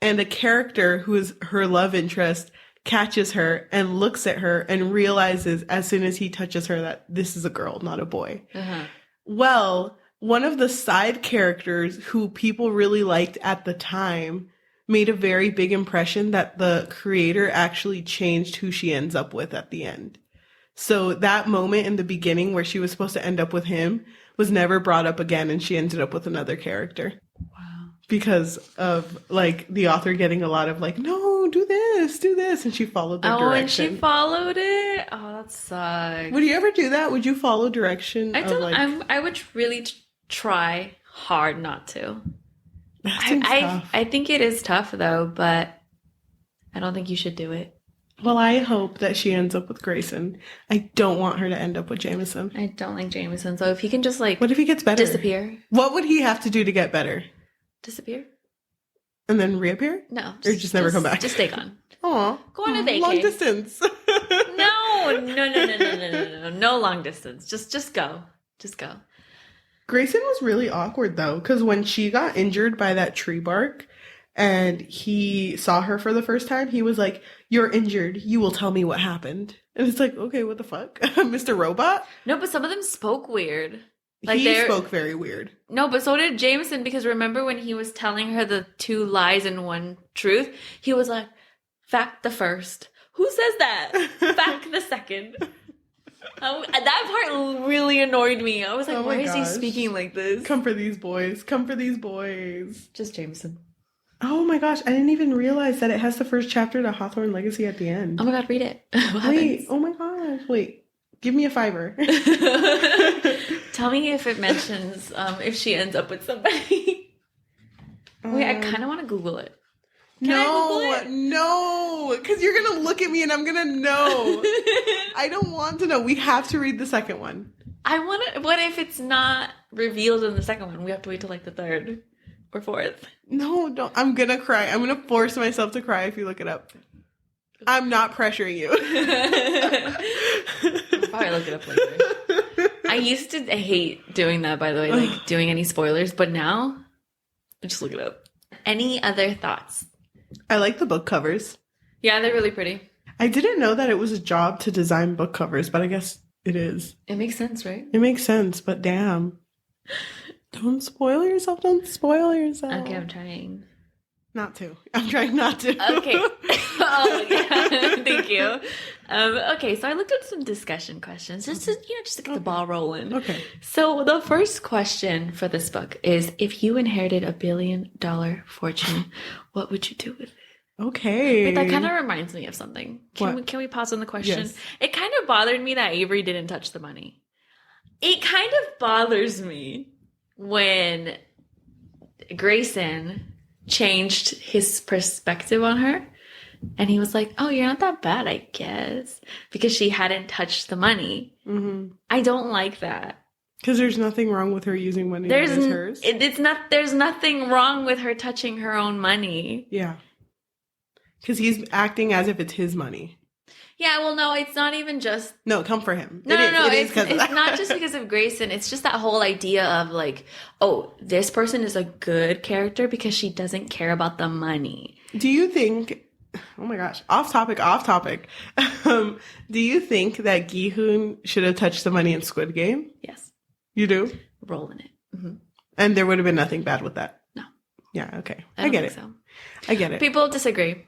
And a character who is her love interest catches her and looks at her and realizes as soon as he touches her that this is a girl, not a boy. Uh-huh. Well, one of the side characters who people really liked at the time made a very big impression that the creator actually changed who she ends up with at the end. So that moment in the beginning where she was supposed to end up with him was never brought up again, and she ended up with another character. Wow. Because of, like, the author getting a lot of, like, no, do this, and she followed the direction. And she followed it? Oh, that sucks. Would you ever do that? Would you follow direction? I would really try hard not to. I think it is tough, though, but I don't think you should do it. Well, I hope that she ends up with Grayson. I don't want her to end up with Jameson. I don't like Jameson, so if he can just, like... What if he gets better? Disappear. What would he have to do to get better? Disappear? And then reappear? No. Or just never come back? Just stay gone. Aw. Go on a vacay. Long distance. No. No long distance. Just go. Just go. Grayson was really awkward, though, because when she got injured by that tree bark and he saw her for the first time, he was like, you're injured. You will tell me what happened. And it's like, okay, what the fuck? Mr. Robot? No, but some of them spoke weird. Like he spoke very weird. No, but so did Jameson, because remember when he was telling her the 2 lies and 1 truth? He was like, fact the first. Who says that? Fact the second. That part really annoyed me. I was like, why is he speaking like this? Come for these boys. Come for these boys. Just Jameson. Oh my gosh, I didn't even realize that it has the first chapter to Hawthorne Legacy at the end. Oh my god, read it. Wait, oh my gosh, wait. Give me a $5. Tell me if it mentions if she ends up with somebody. Wait, I kind of want to Google it. Can I Google it? No, because you're going to look at me and I'm going to know. I don't want to know. We have to read the second one. I want to. What if it's not revealed in the second one? We have to wait till like the third or fourth. No, don't. I'm going to cry. I'm going to force myself to cry if you look it up. I'm not pressuring you. I'll probably look it up later. I used to hate doing that, by the way, like doing any spoilers, but now I just look it up. Any other thoughts? I like the book covers. Yeah, they're really pretty. I didn't know that it was a job to design book covers, but I guess it is. It makes sense, right? It makes sense, but damn. Don't spoil yourself. Don't spoil yourself. Okay, I'm trying. Not to. I'm trying not to. Okay. Oh, yeah. Thank you. Okay, so I looked at some discussion questions just to get the ball rolling. Okay. So the first question for this book is, if you inherited $1 billion fortune, what would you do with it? Okay. Wait, that kind of reminds me of something. Can we pause on the question? Yes. It kind of bothered me that Avery didn't touch the money. It kind of bothers me when Grayson changed his perspective on her, and he was like, oh, you're not that bad, I guess, because she hadn't touched the money. Mm-hmm. I don't like that. Because there's nothing wrong with her using money that is hers. There's nothing wrong with her touching her own money. Yeah. Because he's acting as if it's his money. Yeah, well, no, it's not even just... No, come for him. No, it's not just because of Grayson. It's just that whole idea of like, oh, this person is a good character because she doesn't care about the money. Do you think... Oh my gosh, off topic. Do you think that Gi-hoon should have touched the money in Squid Game? Yes. You do? Roll in it. Mm-hmm. And there would have been nothing bad with that? No. Yeah, okay. I get it. So. I get it. People disagree.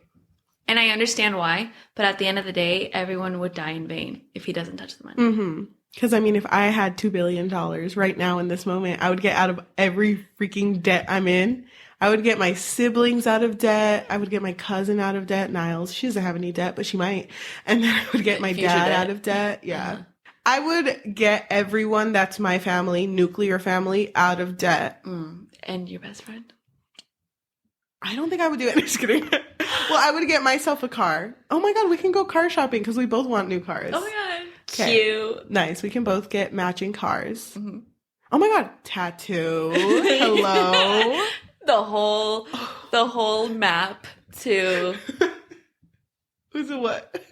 And I understand why, but at the end of the day, everyone would die in vain if he doesn't touch the money. Mm-hmm. Because, I mean, if I had $2 billion right now in this moment, I would get out of every freaking debt I'm in. I would get my siblings out of debt. I would get my cousin out of debt, Niles. She doesn't have any debt, but she might. And then I would get my dad out of debt. Yeah. Uh-huh. I would get everyone that's my family, nuclear family, out of debt. And your best friend? I don't think I would do it. Just kidding. Well, I would get myself a car. Oh my God, we can go car shopping because we both want new cars. Oh my God. Okay. Cute. Nice. We can both get matching cars. Mm-hmm. Oh my God. Tattoo. Hello. The whole map to... Was it what?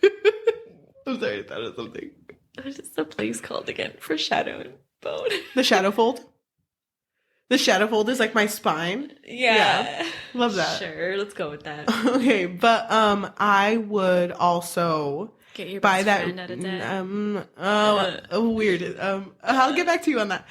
I'm sorry, I thought of something. What is the place called again for shadow and bone? The shadow fold? The shadow fold is like my spine. Yeah. Love that. Sure, let's go with that. Okay, but I would also get your best friend out of debt. Weird. I'll get back to you on that.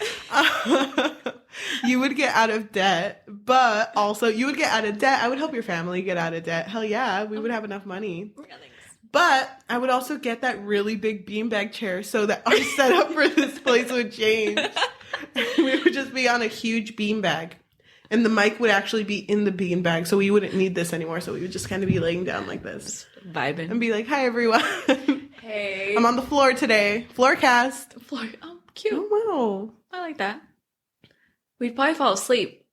You would get out of debt, but also you would get out of debt. I would help your family get out of debt. Hell yeah, we would have enough money. Yeah, thanks. But I would also get that really big beanbag chair so that our setup for this place would change. We would just be on a huge beanbag. And the mic would actually be in the beanbag, so we wouldn't need this anymore. So we would just kind of be laying down like this. Vibing. And be like, hi, everyone. Hey. I'm on the floor today. Floorcast. Oh, cute. Oh, wow. I like that. We'd probably fall asleep.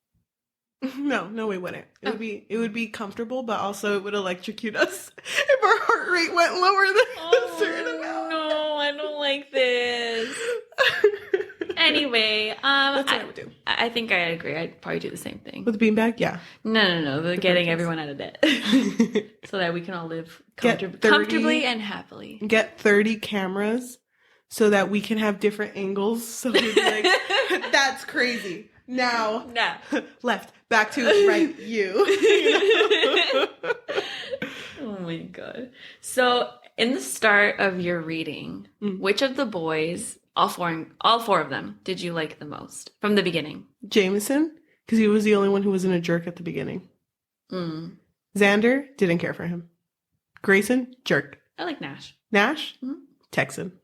No, we wouldn't. It would be comfortable, but also it would electrocute us if our heart rate went lower than a certain amount. No, I don't like this. Anyway, that's what I would do. I think I agree. I'd probably do the same thing. With the beanbag? Yeah. No. Getting everyone out of debt. So that we can all live comfortably and happily. Get 30 cameras so that we can have different angles. So we'd be like, that's crazy. Now, left, back to right, you. Oh my God. So in the start of your reading, which of the boys... All four of them, did you like the most from the beginning? Jameson, because he was the only one who wasn't a jerk at the beginning. Xander, didn't care for him. Grayson, jerk. I like Nash. Nash, Texan.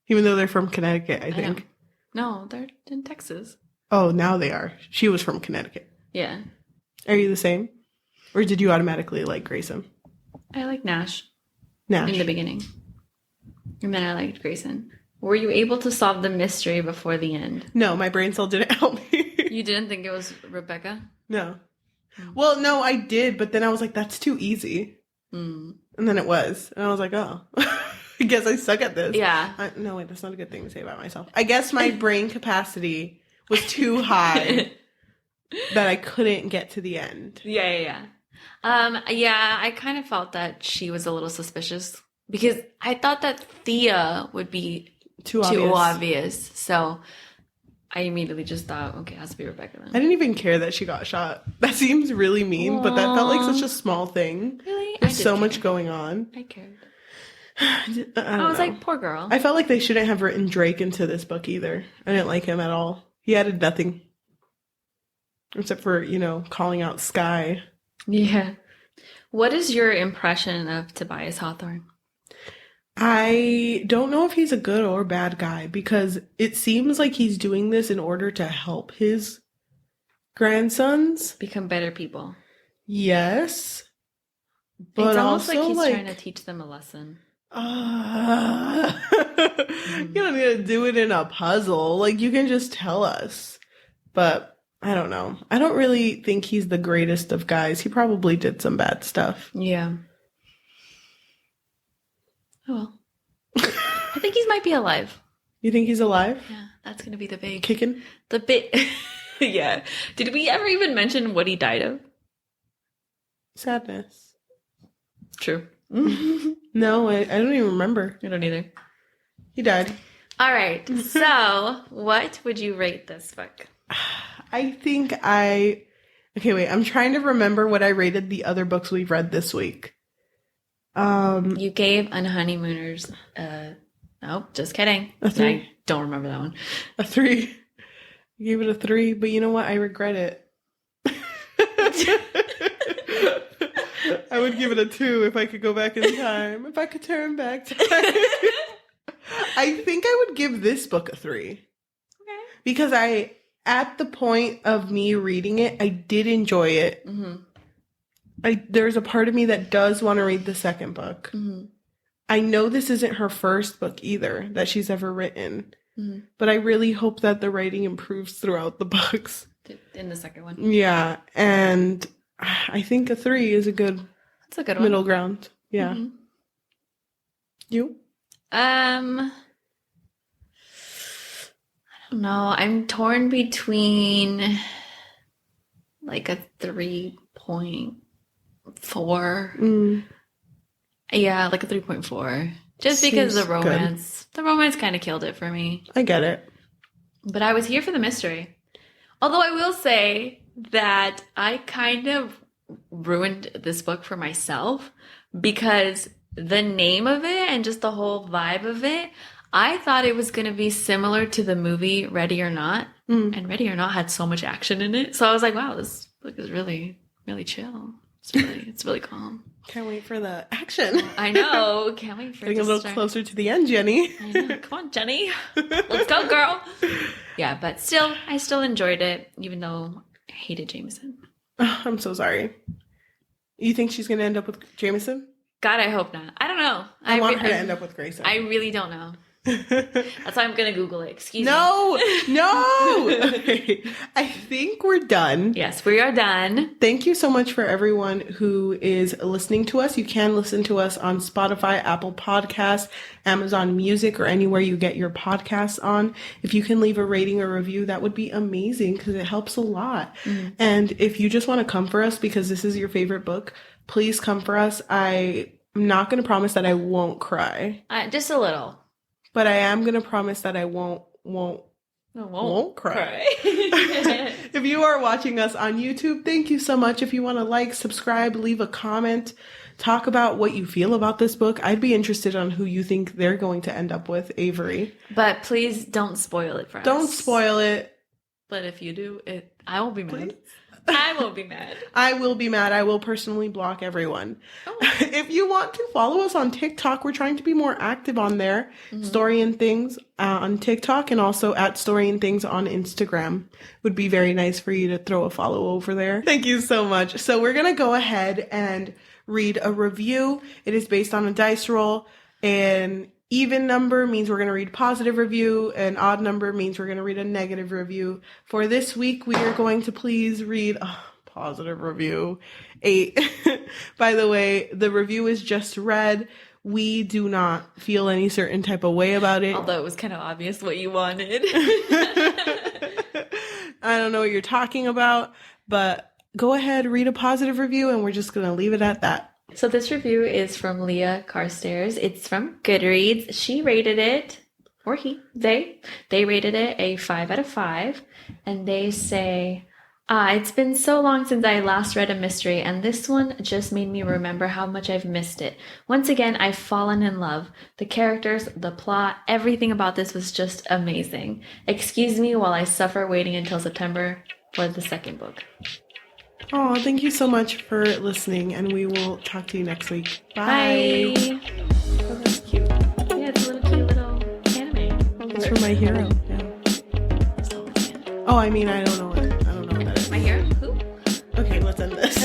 Even though they're from Connecticut, I think. No, they're in Texas. Oh, now they are. She was from Connecticut. Yeah. Are you the same? Or did you automatically like Grayson? I like Nash. Nash. In the beginning. And then I liked Grayson. Were you able to solve the mystery before the end? No, my brain cell didn't help me. You didn't think it was Rebecca? No. Well, no, I did, but then I was like, that's too easy. And then it was. And I was like, oh, I guess I suck at this. Yeah. No, wait, that's not a good thing to say about myself. I guess my brain capacity was too high that I couldn't get to the end. Yeah. I kind of felt that she was a little suspicious because I thought that Thea would be too obvious. So I immediately just thought, okay, it has to be Rebecca then. I didn't even care that she got shot. That seems really mean, but that felt like such a small thing. Really? There's so much going on. I cared. I was like, poor girl. I felt like they shouldn't have written Drake into this book either. I didn't like him at all. He added nothing. Except for, calling out Sky. Yeah. What is your impression of Tobias Hawthorne? I don't know if he's a good or bad guy because it seems like he's doing this in order to help his grandsons become better people. Yes. But it's almost also like he's trying to teach them a lesson. You don't need to do it in a puzzle. Like, you can just tell us. But I don't know. I don't really think he's the greatest of guys. He probably did some bad stuff. Yeah. Oh, well. I think he might be alive. You think he's alive? Yeah, that's going to be the big... Kicking? The big... Yeah. Did we ever even mention what he died of? Sadness. True. No, I don't even remember. I don't either. He died. All right. So, what would you rate this book? I think Okay, wait. I'm trying to remember what I rated the other books we've read this week. You gave Unhoneymooners nope, just kidding. A 3? I don't remember that one. A 3. I gave it a 3, but you know what? I regret it. I would give it a 2 if I could go back in time. If I could turn back time. I think I would give this book a 3. Okay. Because at the point of me reading it, I did enjoy it. There's a part of me that does want to read the second book. I know this isn't her first book either that she's ever written. But I really hope that the writing improves throughout the books. In the second one. Yeah. And I think a 3 is a good, that's a good one. Middle ground. Yeah. You? I don't know. I'm torn between like a 3.4. Yeah, like a 3.4. Just because the romance. Good. The romance kind of killed it for me. I get it. But I was here for the mystery. Although I will say that I kind of ruined this book for myself because the name of it and just the whole vibe of it, I thought it was going to be similar to the movie Ready or Not. And Ready or Not had so much action in it. So I was like, wow, this book is really, really chill. It's really calm. Can't wait for the action. I know. Can't wait for it. Getting a little closer to the end, Jenny. I know. Come on, Jenny. Let's go, girl. Yeah, but still, I still enjoyed it, even though I hated Jameson. Oh, I'm so sorry. You think she's going to end up with Jameson? God, I hope not. I don't know. I want her to end up with Grayson. I really don't know. That's why I'm going to Google it. Excuse me. No. Okay. I think we're done. Yes, we are done. Thank you so much for everyone who is listening to us. You can listen to us on Spotify, Apple Podcasts, Amazon Music, or anywhere you get your podcasts on. If you can leave a rating or review, that would be amazing because it helps a lot. And if you just want to come for us because this is your favorite book, please come for us. I'm not going to promise that I won't cry. Just a little. But I am going to promise that I won't cry. If you are watching us on YouTube, thank you so much. If you want to like, subscribe, leave a comment, talk about what you feel about this book. I'd be interested on who you think they're going to end up with, Avery. But please don't spoil it for us. Don't spoil it. But if you do, I won't be mad. I will be mad. I will be mad. I will personally block everyone. Oh. If you want to follow us on TikTok, we're trying to be more active on there. Story and Things on TikTok, and also at Story and Things on Instagram. Would be very nice for you to throw a follow over there. Thank you so much. So we're going to go ahead and read a review. It is based on a dice roll, and even number means we're going to read positive review, and odd number means we're going to read a negative review. For this week, we are going to please read a positive review, 8. By the way, the review is just read. We do not feel any certain type of way about it. Although it was kind of obvious what you wanted. I don't know what you're talking about, but go ahead, read a positive review, and we're just going to leave it at that. So this review is from Leah Carstairs. It's from Goodreads. She rated it, or they rated it a 5 out of 5. And they say, it's been so long since I last read a mystery, and this one just made me remember how much I've missed it. Once again, I've fallen in love. The characters, the plot, everything about this was just amazing. Excuse me while I suffer waiting until September for the second book. Oh, thank you so much for listening, and we will talk to you next week. Bye. Bye. Oh, that's cute. Yeah, it's a cute little anime. It's from My Hero. Yeah. Oh, I mean, I don't know what that is. My Hero? Who? Okay, let's end this.